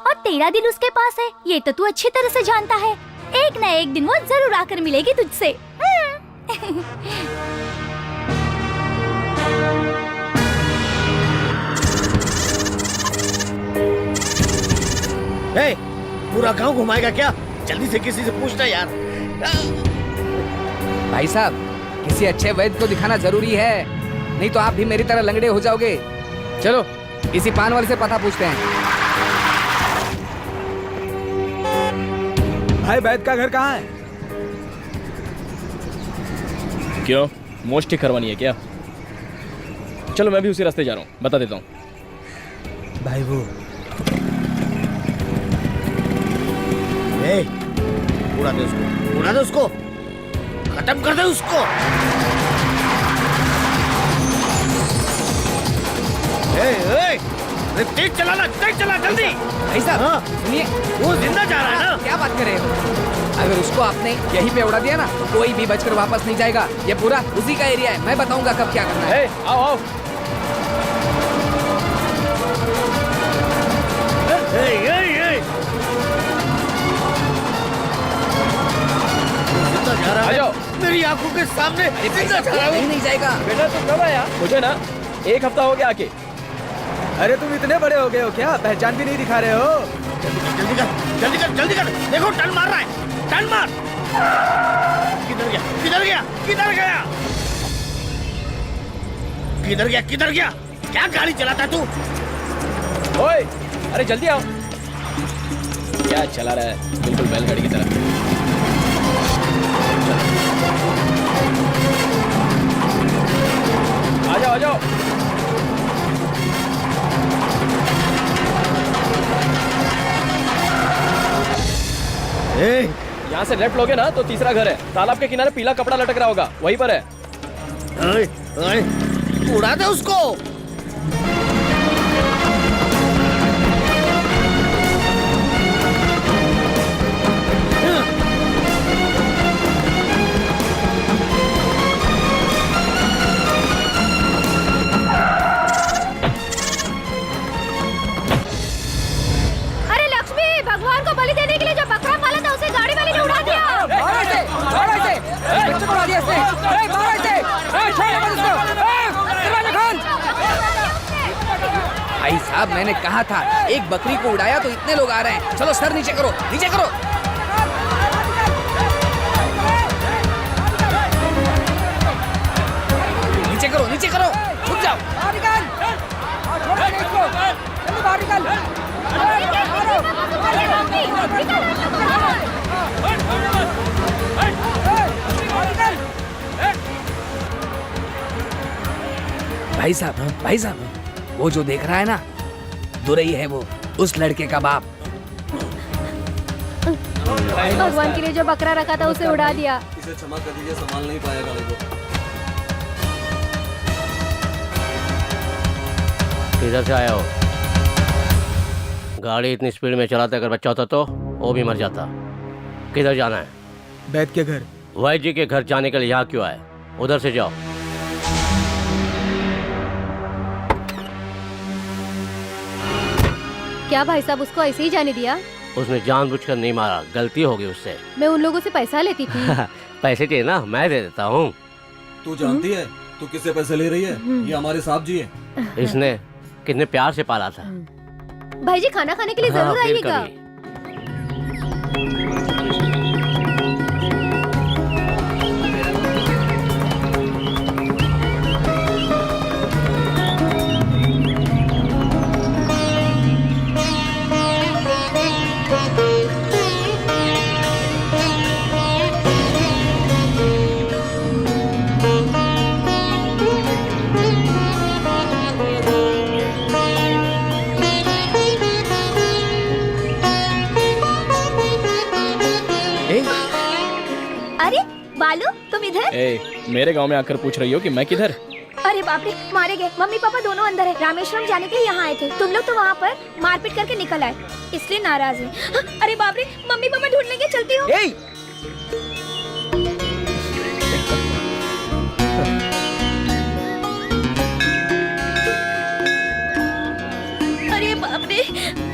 और तेरा दिल उसके पास है, ये तो तू अच्छी तरह से जानता है। एक न एक दिन वो जरूर आकर मिलेगी तुझसे। ए, पूरा गांव घुमाएगा क्या? जल्दी से किसी से पूछना यार। भाई साहब, किसी अच्छे वैद्य को दिखाना जरूरी है, नहीं तो आप भी मेरी तरह लंगड़े हो जाओगे। चलो किसी पान वाले से पता पूछते हैं। भाई वैद्य का घर कहाँ है? क्यों, मोच ठीक करवानी है क्या? चलो मैं भी उसी रास्ते जा रहा हूँ, बता देता हूँ। भाई वो उड़ा दे उसको, उड़ा दे उसको, खत्म कर दे उसको। तेज चलाना, तेज चला जल्दी। भाई साहब सुनिए, वो जिंदा जा रहा है ना। क्या बात कर रहे हो? अगर उसको आपने यहीं पे उड़ा दिया ना तो कोई भी बचकर वापस नहीं जाएगा। ये पूरा उसी का एरिया है, मैं बताऊंगा कब क्या करना है। आओ आओ। जिंदा जा रहा है मेरी आंखों के सामने। जिंदा जा रहा है। नहीं जाएगा। बेटा तुम कब आया? मुझे ना 1 हफ्ता हो गया आके। अरे तुम इतने बड़े हो गए हो क्या? पहचान भी नहीं दिखा रहे हो। जल्दी कर, जल्दी कर, जल्दी कर। देखो टर्न मार रहा है, टर्न मार। किधर गया, किधर गया, किधर गया, किधर गया, किधर गया? क्या गाड़ी चलाता तू? ओए, अरे जल्दी आओ। क्या चला रहा है, बिल्कुल बैलगाड़ी की तरह। आ जाओ, आ जाओ। यहाँ से लेफ्ट लोगे ना तो तीसरा घर है, तालाब के किनारे पीला कपड़ा लटक रहा होगा, वहीं पर है। उड़ा दे उसको। अरे लक्ष्मी, भगवान को बलि देने के लिए जो बकरा मारा था उसे गाड़ी वाले ने उड़ा दिया। भाई साहब मैंने कहा था, एक बकरी को उड़ाया तो इतने लोग आ रहे हैं। चलो सर नीचे करो, नीचे करो। नीचे करो, नीचे करो, रुक जाओ। भाई साहब, वो जो देख रहा है ना, दुरई है वो, उस लड़के का बाप। भगवान के लिए जो बकरा रखा था उसे उड़ा दिया। इसे क्षमा कर दीजिए, संभाल नहीं पाएगा वो। किधर से आया हो? गाड़ी इतनी स्पीड में चलाते अगर बच्चा होता तो वो भी मर जाता। किधर जाना है? वैद्य के घर। वैद्य जी के घर जाने के लिए यहाँ क्यों आए? उधर से जाओ। क्या भाई साहब उसको ऐसे ही जाने दिया? उसने जानबूझकर नहीं मारा, गलती हो गई उससे। मैं उन लोगों से पैसा लेती थी। पैसे चाहिए ना, मैं दे देता हूँ। तू जानती है तू किससे पैसे ले रही है? ये हमारे साहब जी है। इसने कितने प्यार से पाला था। भाई जी खाना खाने के लिए जरूर फिर आइएगा। कभी। अरे बालू, तुम इधर? मेरे गांव में आकर पूछ रही हो कि मैं किधर? अरे बाप रे, मारे गए। मम्मी पापा दोनों अंदर है, रामेश्वरम जाने के लिए यहाँ आए थे। तुम लोग तो वहाँ पर मारपीट करके निकल आए, इसलिए नाराज है। अरे बाप रे, मम्मी पापा ढूंढ लेंगे, चलती हूँ।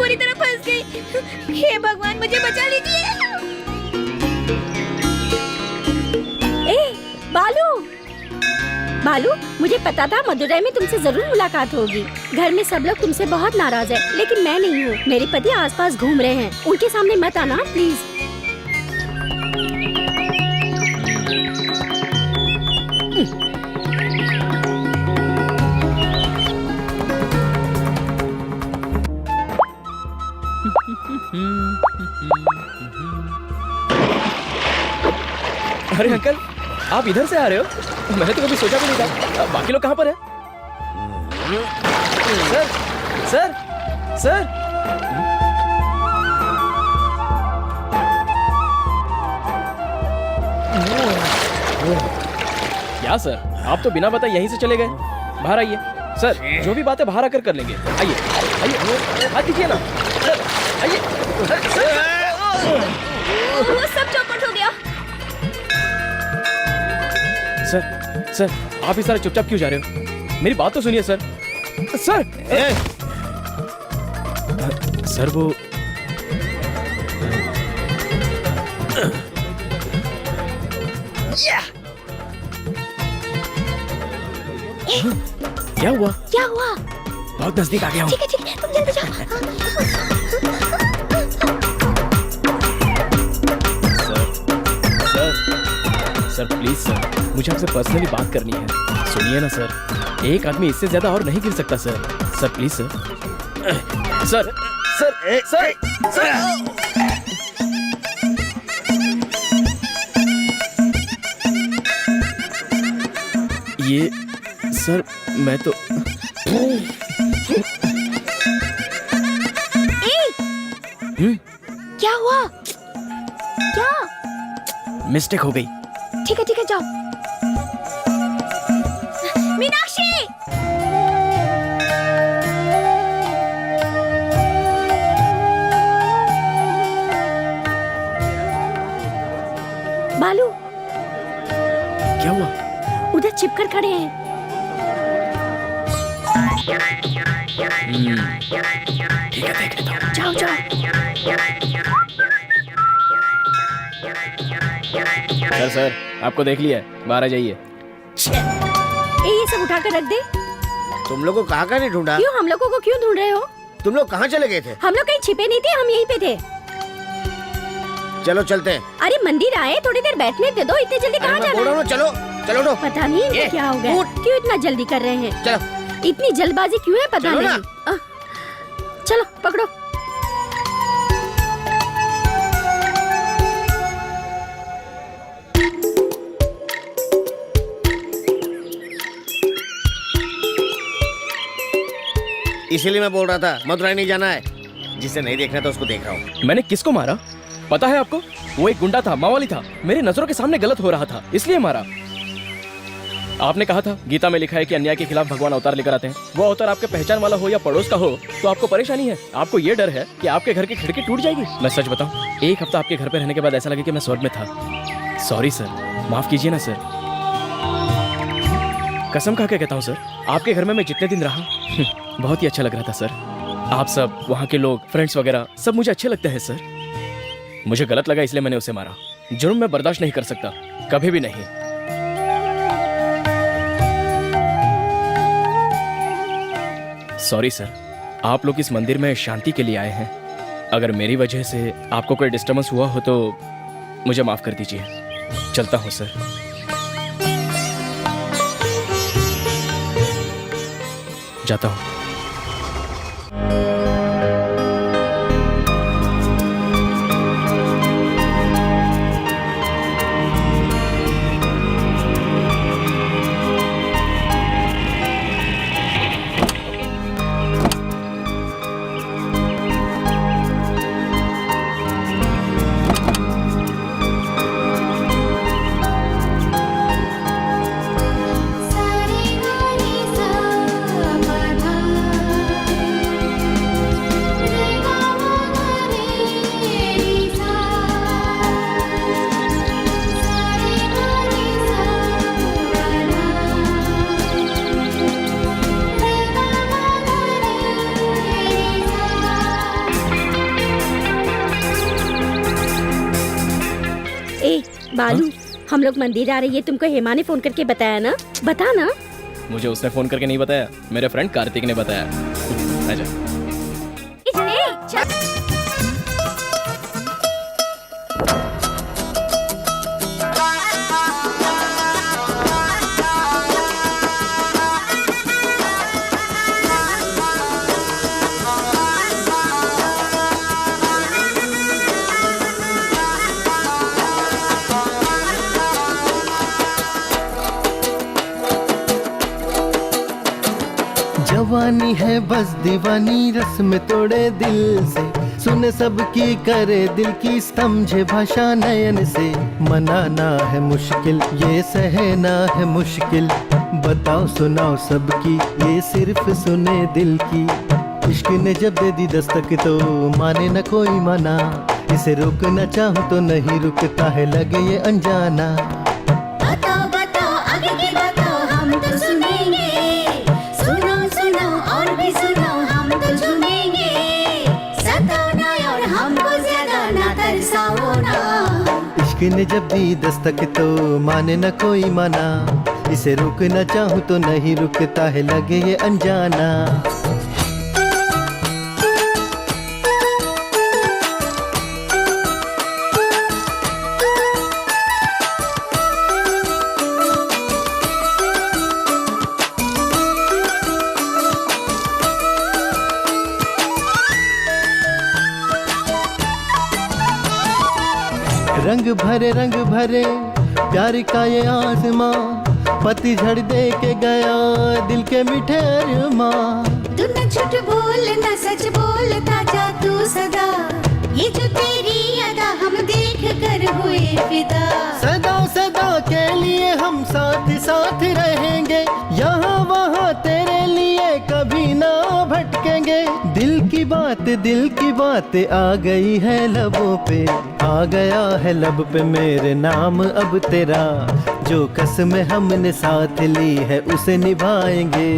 पूरी तरह फंस गई। हे भगवान मुझे बचा लीजिए। ए बालू, बालू, मुझे पता था मदुरई में तुमसे जरूर मुलाकात होगी। घर में सब लोग तुमसे बहुत नाराज है, लेकिन मैं नहीं हूँ। मेरे पति आसपास घूम रहे हैं, उनके सामने मत आना प्लीज। अरे अंकल, आप इधर से आ रहे हो? मैंने तो कभी सोचा भी नहीं था। बाकी लोग कहाँ पर हैं? Sir, sir, sir. क्या सर, आप तो बिना बताए यहीं से चले गए? बाहर आइए। सर, जो भी बातें बाहर आकर कर लेंगे। आइए, आइए, हाथ दीजिए ना। सर, आइए। वो सब चौपट हो गया। सर, सर, आप इस तरह चुपचाप क्यों जा रहे हो? मेरी बात तो सुनिए सर। सर, सर वो क्या हुआ? क्या हुआ? बहुत नजदीक आ गया हूँ। ठीक है, तुम जल्दी जाओ। सर प्लीज सर, मुझे आपसे पर्सनली बात करनी है। सुनिए ना सर, एक आदमी इससे ज्यादा और नहीं गिर सकता sir. Sir please sir. Sir, sir, sir, sir. ये सर, मैं तो क्या हुआ? क्या? मिस्टेक हो गई। ठीक है, जाओ। मीनाक्षी! बालू, क्या हुआ? उधर चिपकर खड़े हैं। ठीक है, देख लेता हूँ। जाओ जाओ। सर, आपको देख लिया है, बाहर आ जाइए। ये सब उठा कर रख दे। तुम लोग को कहाँ का नहीं ढूंढा? क्यों, हम लोगों को क्यों ढूंढ रहे हो? तुम लोग कहाँ चले गए थे? हम लोग कहीं छिपे नहीं थे, हम यहीं पे थे। चलो चलते हैं। अरे मंदिर आए, थोड़ी देर बैठने दे दो, इतने जल्दी कहाँ जाना है? चलो चलो उठो। पता नहीं इनको क्या हो गया, क्यों इतना जल्दी कर रहे हैं? चलो। इतनी जल्दबाजी क्यों है पता चलो नहीं। चलो पकड़ो। इसीलिए मैं बोल रहा था मदुरई नहीं जाना है। जिसे नहीं देखना था उसको देख रहा हूँ। मैंने किसको मारा पता है आपको? वो एक गुंडा था, मावाली था, मेरी नजरों के सामने गलत हो रहा था, इसलिए मारा। आपने कहा था गीता में लिखा है कि अन्याय के खिलाफ भगवान अवतार लेकर आते हैं। वो अवतार आपके पहचान वाला हो या पड़ोस का हो तो आपको परेशानी है। आपको ये डर है कि आपके घर की खिड़की टूट जाएगी। मैं सच बताऊं, एक हफ्ता आपके घर पे रहने के बाद ऐसा लगे कि मैं स्वर्ग में था। सॉरी सर, माफ कीजिए ना सर। कसम खा के कहता हूँ सर, आपके घर में मैं जितने दिन रहा बहुत ही अच्छा लग रहा था सर। आप सब, वहाँ के लोग, फ्रेंड्स वगैरह सब मुझे अच्छे लगते हैं सर। मुझे गलत लगा इसलिए मैंने उसे मारा। जुर्म मैं बर्दाश्त नहीं कर सकता, कभी भी नहीं। सॉरी सर, आप लोग इस मंदिर में शांति के लिए आए हैं। अगर मेरी वजह से आपको कोई डिस्टर्बेंस हुआ हो तो मुझे माफ कर दीजिए। चलता हूँ सर। जाता हूँ। बालू, हम लोग मंदिर आ रही है, तुमको हेमा ने फोन करके बताया ना? बता ना। मुझे उसने फोन करके नहीं बताया, मेरे फ्रेंड कार्तिक ने बताया। आजा। जवानी है बस दीवानी, रस में तोड़े दिल से, सुने सबकी करे दिल की, समझे भाषा नयन से। मनाना है मुश्किल, ये सहना है मुश्किल, बताओ सुनाओ सबकी, ये सिर्फ सुने दिल की। इश्क ने जब दे दी दस्तक तो माने न कोई मना, इसे रोकना चाहूँ तो नहीं रुकता है, लगे ये अनजाना। बताओ बताओ आगे की बताओ, हम तो सुनेंगे, सुनो सुनो और भी सुनो, हम तो झूमेंगे। सताओ ना और हमको ज्यादा ना तरसाओ ना। इश्क ने जब दी दस्तक तो माने न कोई मना, इसे रोकना चाहूँ तो नहीं रुकता है, लगे ये अनजाना। रंग भरे प्यार का ये आसमां, पतझड़ दे के गया दिल के मीठे अरमां। तू न झूठ बोल न सच बोलता जा तू सदा, ये जो तेरी अदा हम देख कर हुए फिदा। सदा सदा के लिए हम साथ साथ रहेंगे, यहाँ वहाँ तेरे लिए कभी ना भटकेंगे। दिल की बात आ गई है लबों पे, आ गया है लब पे मेरे नाम अब तेरा। जो कसमें हमने साथ ली है उसे निभाएंगे।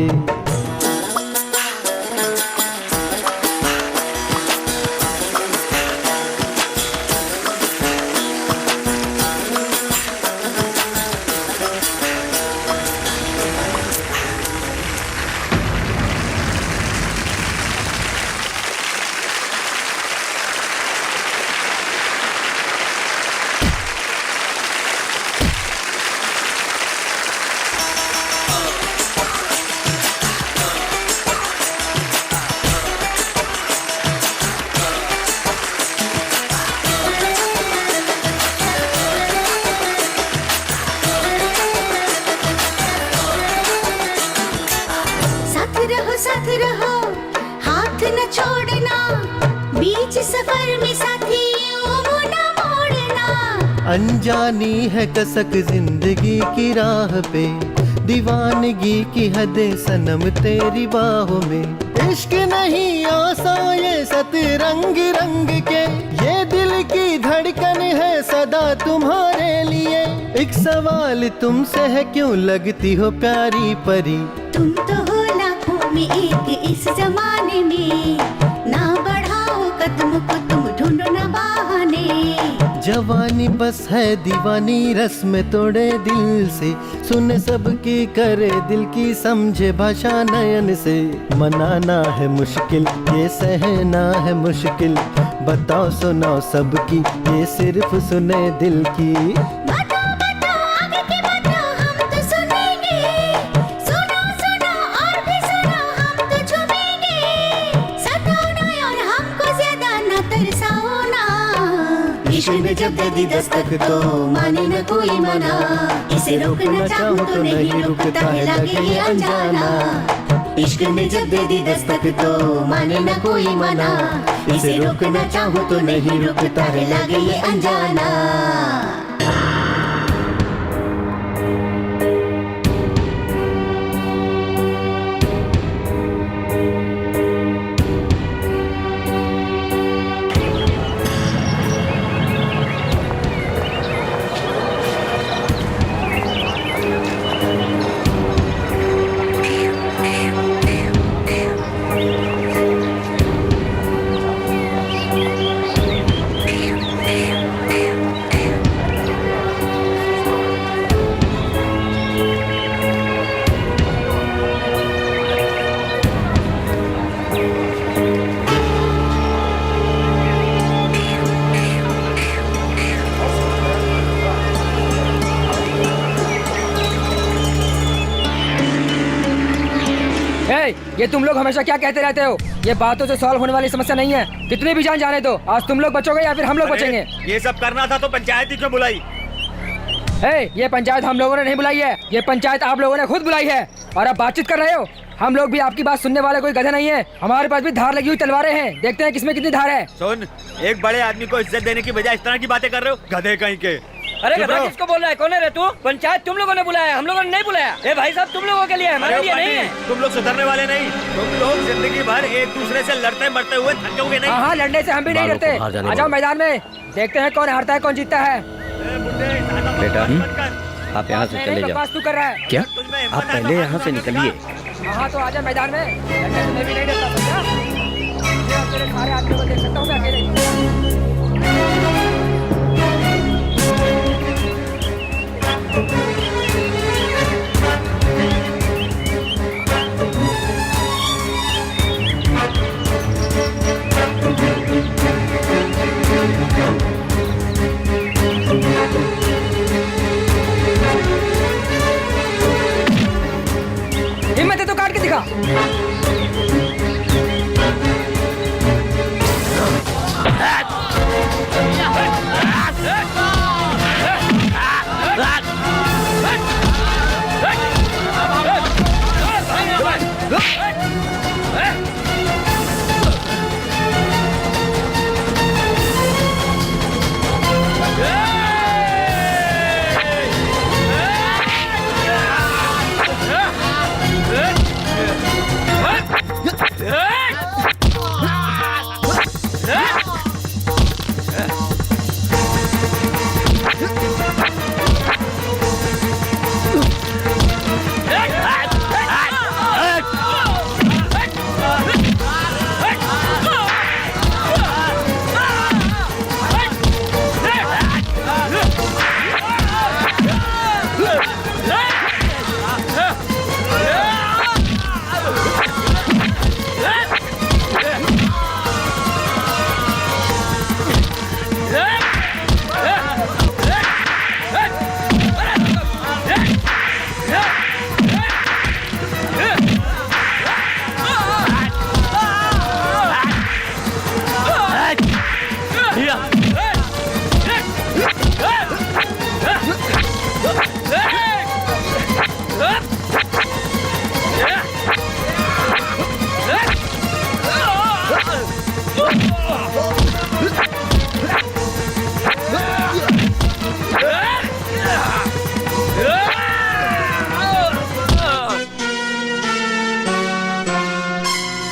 साथ रहो हाथ न छोड़ना, बीच सफर में साथियों न मोड़ना। अनजानी है कसक जिंदगी की राह पे, दीवानगी की हदें सनम तेरी बाहों में। इश्क नहीं आसान ये सतरंग रंग के, ये दिल की धड़कन है सदा तुम्हारे लिए। एक सवाल तुमसे है, क्यों लगती हो प्यारी परी? तुम तो हो लाखों में एक इस जमाने में, ना बढ़ाओ कदम को तुम ढूंढो ना बहाने। जवानी बस है दीवानी, रस में तोड़े दिल से, सुने सबकी करे दिल की, समझे भाषा नयन से। मनाना है मुश्किल, ये सहना है मुश्किल, बताओ सुनाओ सबकी, ये सिर्फ सुने दिल की। इश्क ने जब दे दी दस्तक तो माने न कोई मना, इसे रोकना चाहूँ तो नहीं रुकता है, लगे ये अनजाना। इश्क ने जब दे दी दस्तक तो माने न कोई मना, इसे रोकना चाहूँ तो नहीं रुकता है, लगे ये अनजाना। ये तुम लोग हमेशा क्या कहते रहते हो? ये बातों से सॉल्व होने वाली समस्या नहीं है। कितनी भी जान जाने दो, आज तुम लोग बचोगे या फिर हम लोग बचेंगे। ये सब करना था तो पंचायत ही क्यों बुलाई? ये पंचायत हम लोगों ने नहीं बुलाई है, ये पंचायत आप लोगों ने खुद बुलाई है। और अब बातचीत कर रहे हो। हम लोग भी आपकी बात सुनने वाले कोई गधे नहीं है। हमारे पास भी धार लगी हुई तलवारें हैं, देखते हैं किसमें कितनी धार है। सुन, एक बड़े आदमी को इज्जत देने की बजाय इस तरह की बातें कर रहे हो, गधे कहीं के। अरे गधा किसको बोल रहा है? कौन है रे तू? पंचायत तुम लोगों ने बुलाया, हम लोगों ने नहीं बुलाया। ए भाई साहब, तुम लोगों के लिए है, हमारे लिए नहीं है। तुम लोग सुधरने वाले नहीं। तुम लोग जिंदगी भर एक दूसरे से लड़ते मरते हुए थकोगे नहीं। हाँ, लड़ने से हम भी नहीं डरते। आ जाओ मैदान में, देखते हैं कौन हारता है कौन जीतता है। बेटा, आप यहाँ से चले जाओ। तू कर रहा है क्या? आप पहले यहाँ से निकलिए। हाँ तो आजा मैदान में, लड़ने से मैं भी नहीं डरता, समझा? मैं तेरे सारे आदमियों को देख सकता हूँ मैं अकेले। हिम्मत है तो काट के दिखा।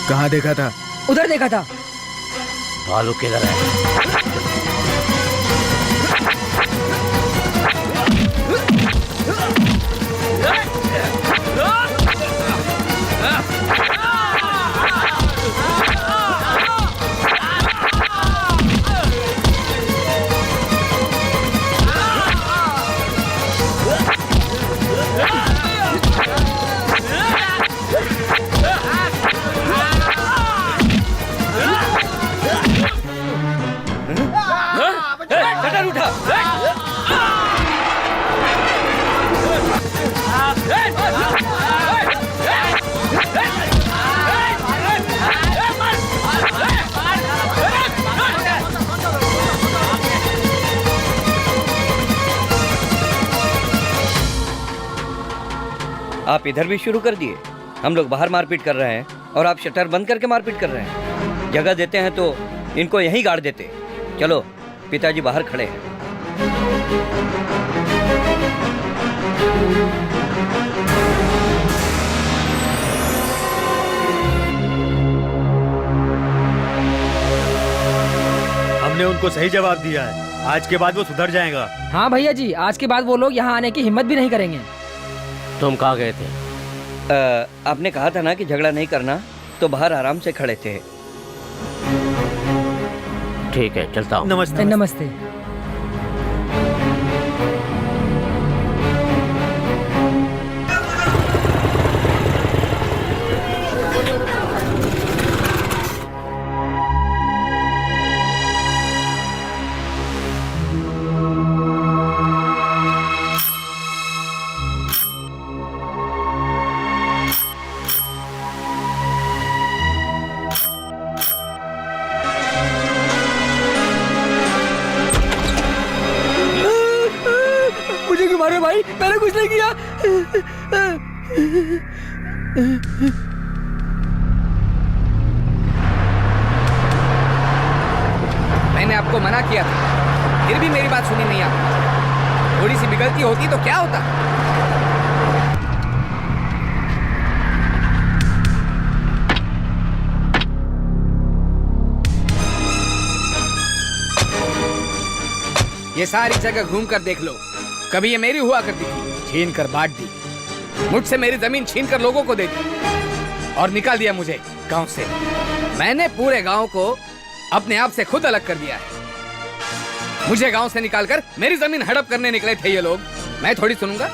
कहाँ देखा था? उधर देखा था। भालू किधर है? शटर उठा। आप इधर भी शुरू कर दिए। हम लोग बाहर मारपीट कर रहे हैं और आप शटर बंद करके मारपीट कर रहे हैं। जगह देते हैं तो इनको यहीं गाड़ देते। चलो, पिताजी बाहर खड़े हैं। हमने उनको सही जवाब दिया है। आज के बाद वो सुधर जाएगा। हाँ भैया जी, आज के बाद वो लोग यहाँ आने की हिम्मत भी नहीं करेंगे। तुम कहाँ गए थे? आपने कहा था ना कि झगड़ा नहीं करना, तो बाहर आराम से खड़े थे। ठीक है, चलता हूँ। नमस्ते। नमस्ते। भाई, मैंने कुछ नहीं किया। मैंने आपको मना किया था, फिर भी मेरी बात सुनी नहीं आपने। थोड़ी सी भी गलती होती तो क्या होता? ये सारी जगह घूम कर देख लो, कभी ये मेरी हुआ करती थी, छीन कर बांट दी। मुझसे मेरी जमीन छीन कर लोगों को दे दी और निकाल दिया मुझे गांव से। मैंने पूरे गांव को अपने आप से खुद अलग कर दिया है। मुझे गांव से निकालकर मेरी जमीन हड़प करने निकले थे ये लोग, मैं थोड़ी सुनूंगा।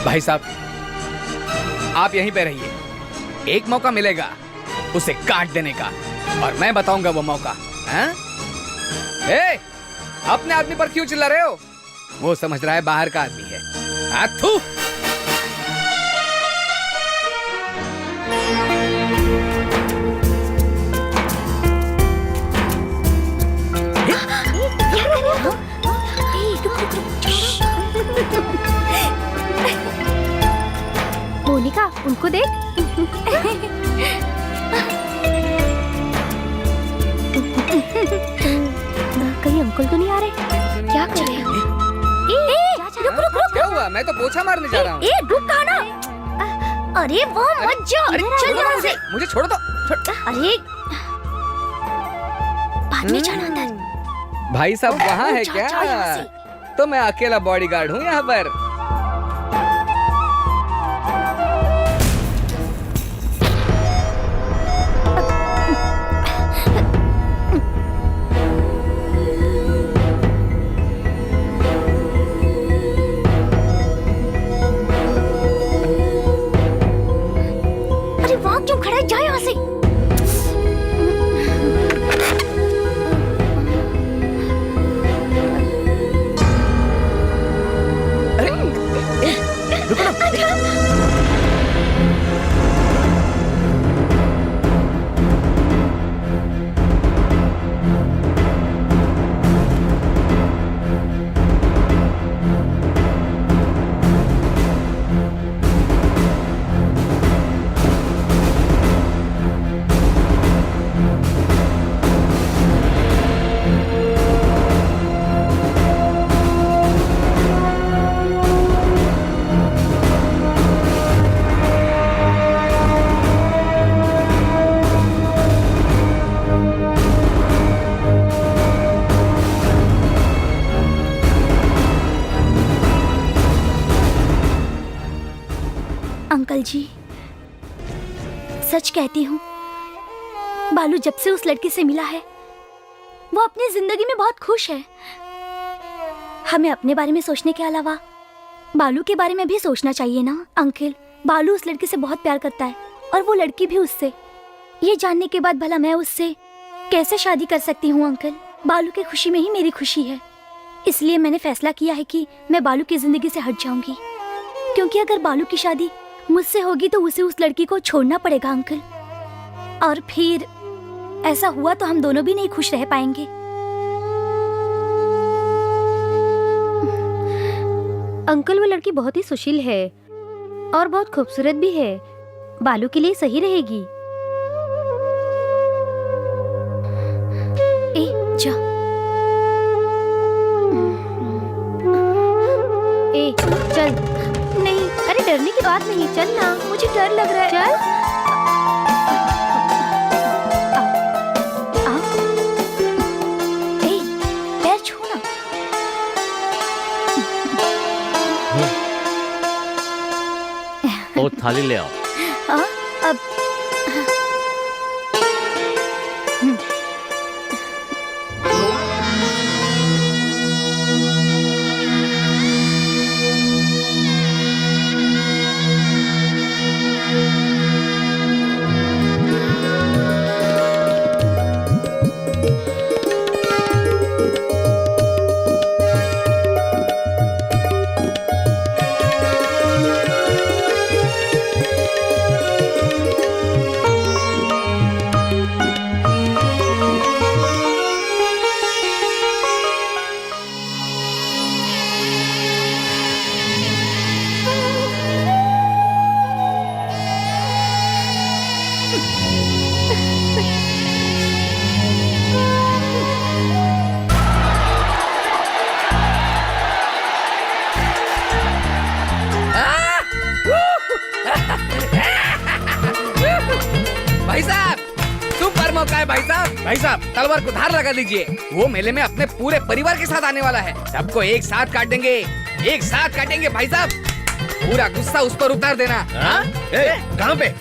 भाई साहब, आप यहीं पे रहिए, एक मौका मिलेगा उसे काट देने का, और मैं बताऊंगा वो मौका। अपने आदमी पर क्यों चिल्ला रहे हो? वो समझ रहा है बाहर का आदमी है। थू। मोनिका, उनको देख। कहीं अंकल तो नहीं आ रहे? क्या कर रहे हो? रुक। क्या हुआ? मैं तो पोछा मारने जा रहा हूँ। रुक कहा ना। अरे वो मत जा, चल यहाँ से। मुझे छोड़ दो। अरे बाद में जाना अंदर। भाई साहब वहाँ है क्या? तो मैं अकेला बॉडीगार्ड हूँ यहाँ पर। अंकल जी, सच कहती हूँ, बालू जब से उस लड़की से मिला है वो अपनी जिंदगी में बहुत खुश है। हमें अपने बारे में सोचने के अलावा बालू के बारे में भी सोचना चाहिए ना अंकल। बालू उस लड़की से बहुत प्यार करता है और वो लड़की भी उससे। ये जानने के बाद भला मैं उससे कैसे शादी कर सकती हूँ अंकल? बालू की खुशी में ही मेरी खुशी है। इसलिए मैंने फैसला किया है कि मैं बालू की जिंदगी से हट जाऊंगी, क्योंकि अगर बालू की शादी मुझसे होगी तो उसे उस लड़की को छोड़ना पड़ेगा अंकल, और फिर ऐसा हुआ तो हम दोनों भी नहीं खुश रह पाएंगे। अंकल, वो लड़की बहुत ही सुशील है और बहुत खूबसूरत भी है, बालू के लिए सही रहेगी। जा। चल। नहीं, अरे डरने की बात नहीं, चल ना, मुझे डर लग रहा है। चल। पैर छू ना। वो थाली ले आओ। अब भाई साहब सुपर मौका है भाई साहब। भाई साहब तलवार को धार लगा दीजिए। वो मेले में अपने पूरे परिवार के साथ आने वाला है। सबको एक साथ काट देंगे, एक साथ काटेंगे भाई साहब। पूरा गुस्सा उस पर उतार देना। हाँ? कहाँ पे?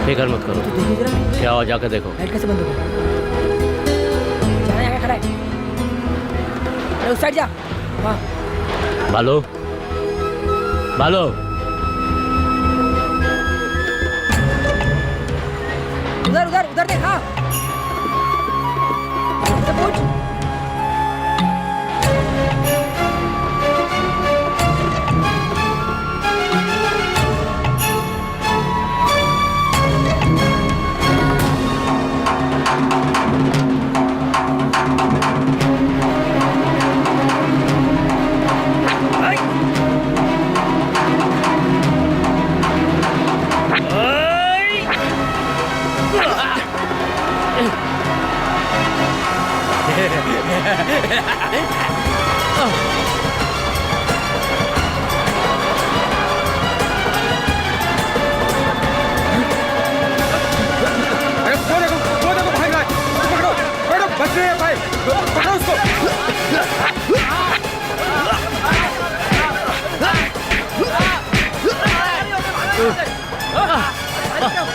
फिक्र मत करो। क्या हुआ जाकर देखो। लाइट कैसे बंद हो गई? जाना यहाँ खड़ा है। अरे उस साइड जा। हाँ। बालू बालू उधर उधर उधर देख। हाँ पूछ।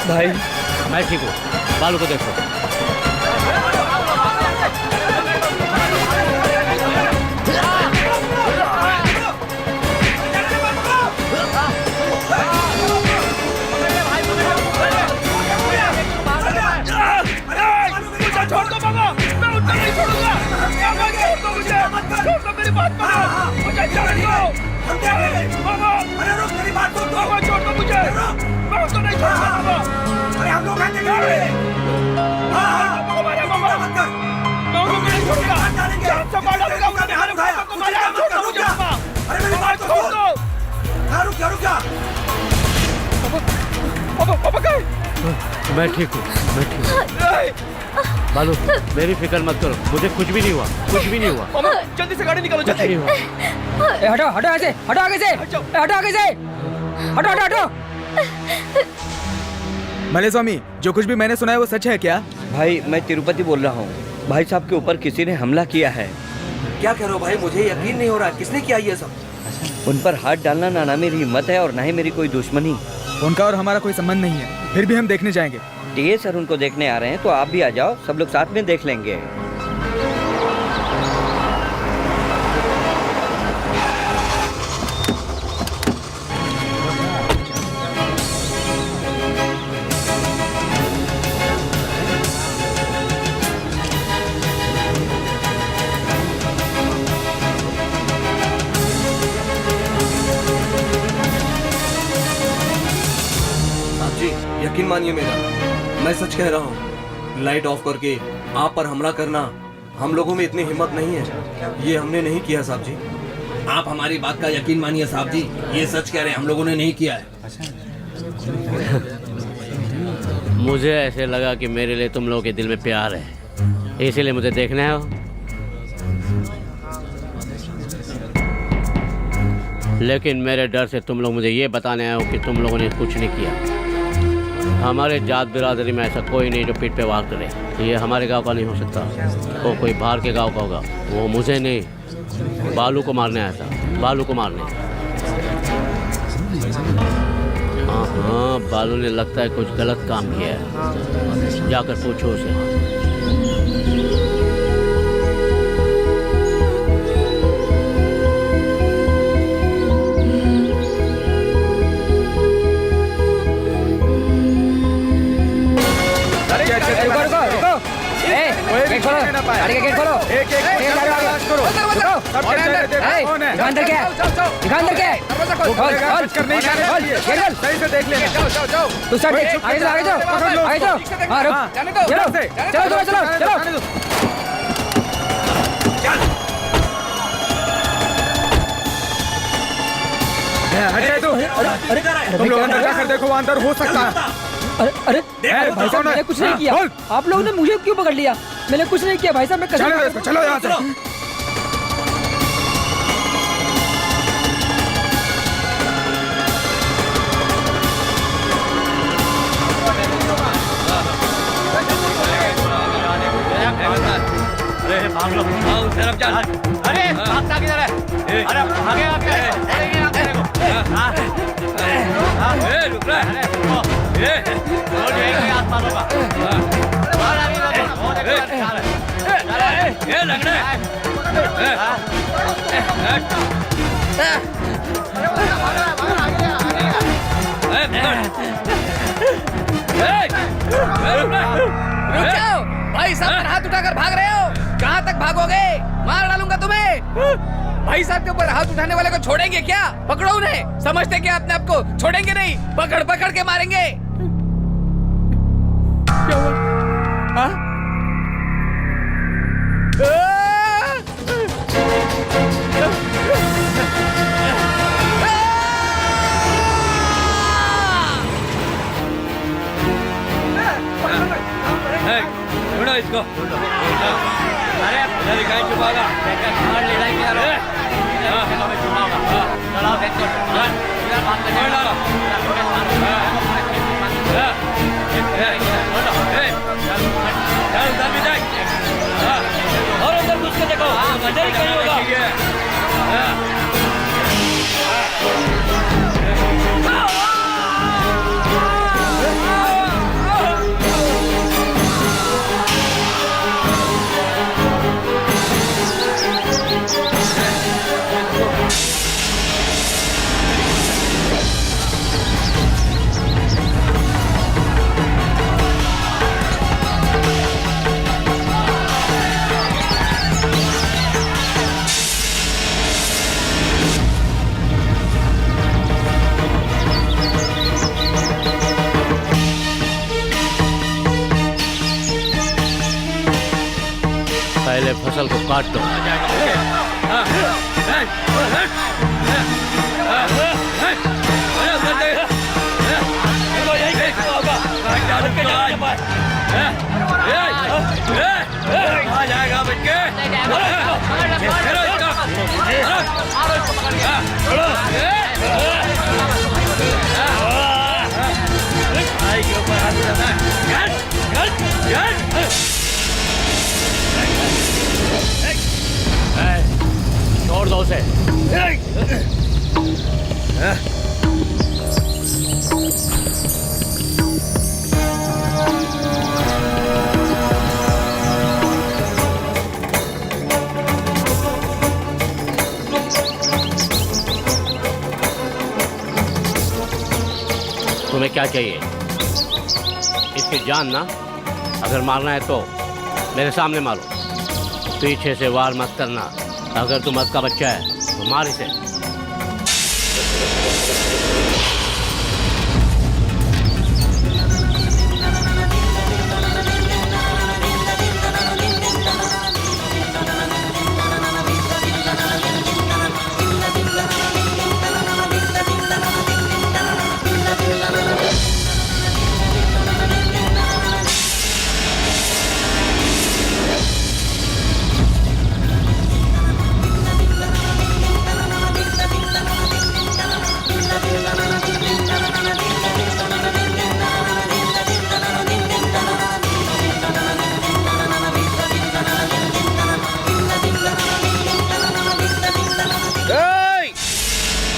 भाई मैं ठीक हूँ। बालू को देखो। छोड़ दो बाबा, मैं उतना नहीं छोड़ूंगा। मेरी बात मानो, मुझे छोड़ दो। बाबा, अरे रुक, मेरी बात सुन। बाबा छोड़ दो मुझे, मैं उसको नहीं छोड़ूंगा बाबा। अरे हम लोग आएंगे। बाबा मत कर, मैं उसको नहीं छोड़ूंगा। सब मार डालूंगा, उन्होंने हमारे पापा को मारा। छोड़ दो मुझे बाबा। अरे मेरी बात छोड़ दो। रुक जा, रुक जा। पापा कहाँ? मैं ठीक हूँ, मैं ठीक हूँ। बालू मेरी फिक्र मत करो, मुझे कुछ भी नहीं हुआ, कुछ भी नहीं हुआ। जल्दी से गाड़ी निकालो, जल्दी। हटो हटो ऐसे, हटो आगे से, हटो आगे से, हटो हटो हटो। मले स्वामी, जो कुछ भी मैंने सुना है वो सच है क्या? भाई मैं तिरुपति बोल रहा हूँ। भाई साहब के ऊपर किसी ने हमला किया है। क्या कह रहे हो भाई? मुझे यकीन नहीं हो रहा। किसने किया ये सब? उन पर हाथ डालना ना मेरी हिम्मत है और ना ही मेरी कोई दुश्मनी। उनका और हमारा कोई संबंध नहीं है, फिर भी हम देखने जाएंगे। टीए सर उनको देखने आ रहे हैं तो आप भी आ जाओ, सब लोग साथ में देख लेंगे। यकीन मानिए मेरा, मैं सच कह रहा हूँ। लाइट ऑफ करके आप पर हमला करना, हम लोगों में इतनी हिम्मत नहीं है। ये हमने नहीं किया साहब जी। आप हमारी बात का यकीन मानिए साहब जी, ये सच कह रहे हैं, हम लोगों ने नहीं किया है। मुझे ऐसे लगा कि मेरे लिए तुम लोगों के दिल में प्यार है, इसीलिए मुझे देखने हो। लेकिन मेरे डर से तुम लोग मुझे ये बताने आए हो कि तुम लोगों ने कुछ नहीं किया। हमारे जात बिरादरी में ऐसा कोई नहीं जो पीठ पे वार करे। ये हमारे गांव का नहीं हो सकता, वो कोई बाहर के गांव का होगा। वो मुझे नहीं, बालू को मारने आया था, बालू को मारने। हाँ, बालू ने लगता है कुछ गलत काम किया है, जाकर पूछो उसे। गेट खोलो। एक एक ए, गाड़ी आगे। करो। रुको। सबके चेहरे देखो ए, कौन है। दिखा अंदर क्या है? दिखा अंदर क्या है? वो बोलेगा, खोल, कुछ करने ही खोल, जाने खोल, चाहिए। गेट खोल। सही से देख लेना। तू स्टार्ट ए, आगे जाओ, आगे जाओ, पकड़ लो आगे उसको। जाओ। हाँ, रुक। हाँ, चलो, चलो, चलो, चलो, चलो। हटे तू। तुम लोग अंदर जाकर देखो, वो अंदर हो सकता है। अरे भाई साहब, मैंने कुछ नहीं किया। आप लोगों ने मुझे क्यों पकड़ लिया? मैंने कुछ नहीं किया भाई साहब, मैं कसम। चलो यहाँ से। अरे भाग लो, उस तरफ चल। अरे भागता किधर है? अरे भागे आपके, अरे ये ना तेरे को। रुक रहा है। रोड यहीं के आसपास होगा। बाहर आ गई ना, वो देखो चल है। ये लग रहा है। रुक जाओ भाई साहब, हाथ उठाकर भाग रहे हो। कहाँ तक भागोगे? मार डालूंगा तुम्हें। भाई साहब के ऊपर हाथ उठाने वाले को छोड़ेंगे क्या? पकड़ो उन्हें। समझते क्या अपने आप को? छोड़ेंगे नहीं, पकड़ पकड़ के मारेंगे। क्या हुआ? हाँ? छोड़ो इसको। अरे इधर कहीं छुपागा? ले जाएंगे यार। मैं छुपाऊंगा। चलो देखो, इधर बात कर डालो। चल उधर भी देख। और अंदर घुस के देखो, अंदर ही कहीं होगा। पहले फसल को काट दो। आ जाएगा बच्चे। छोड़ दो उसे। तुम्हें क्या चाहिए? इसकी जान ना, अगर मारना है तो मेरे सामने मारो। पीछे से वार मत करना। अगर तुम मत का बच्चा है तो मार इसे।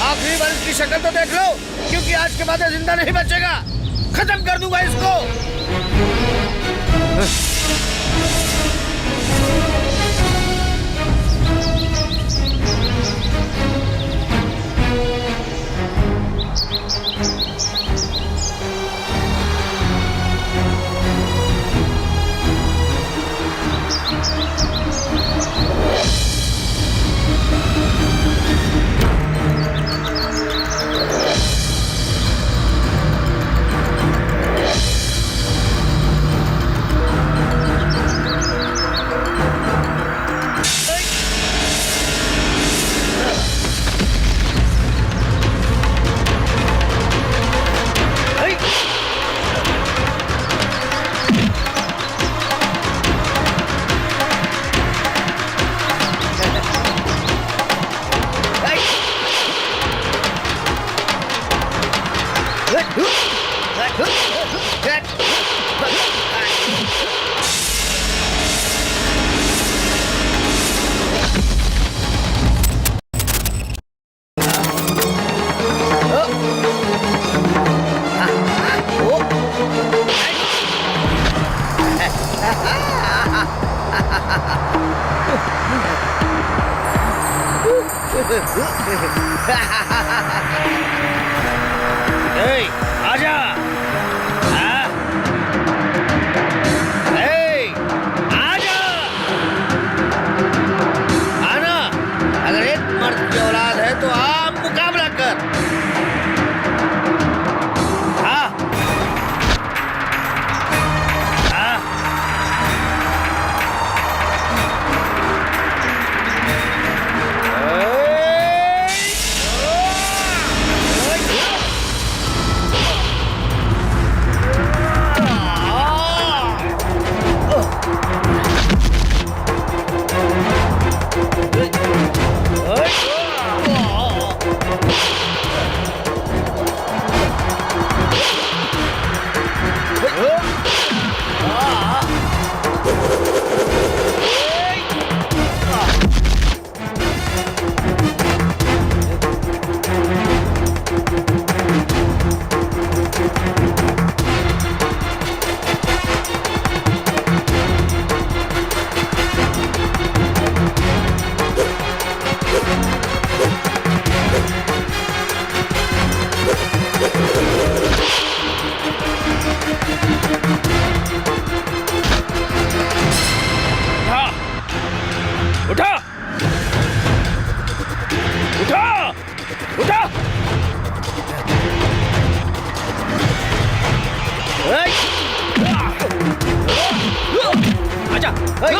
आखिरी बार इसकी शक्ल तो देख लो, क्योंकि आज के बाद ये जिंदा नहीं बचेगा। खत्म कर दूंगा इसको। आजा। आना, अगर एक मर्द की औलाद है तो आप मुकाबला कर। हाँ हाँ उठा उठा उठा। आजा आजा।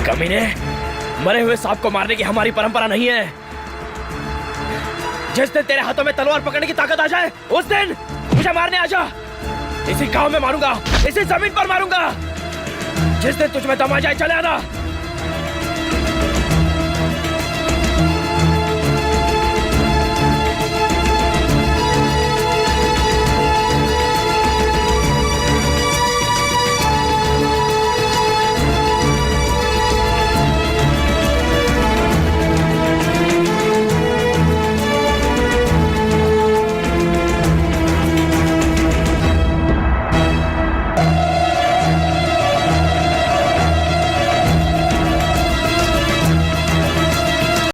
कमीने, मरे हुए सांप को मारने की हमारी परंपरा नहीं है। जिस दिन तेरे हाथों में तलवार पकड़ने की ताकत आ जाए उस दिन मुझे मारने आ जा। इसी गांव में मारूंगा, इसी जमीन पर मारूंगा। जिस दिन तुझ में दम आ जाए चले आना।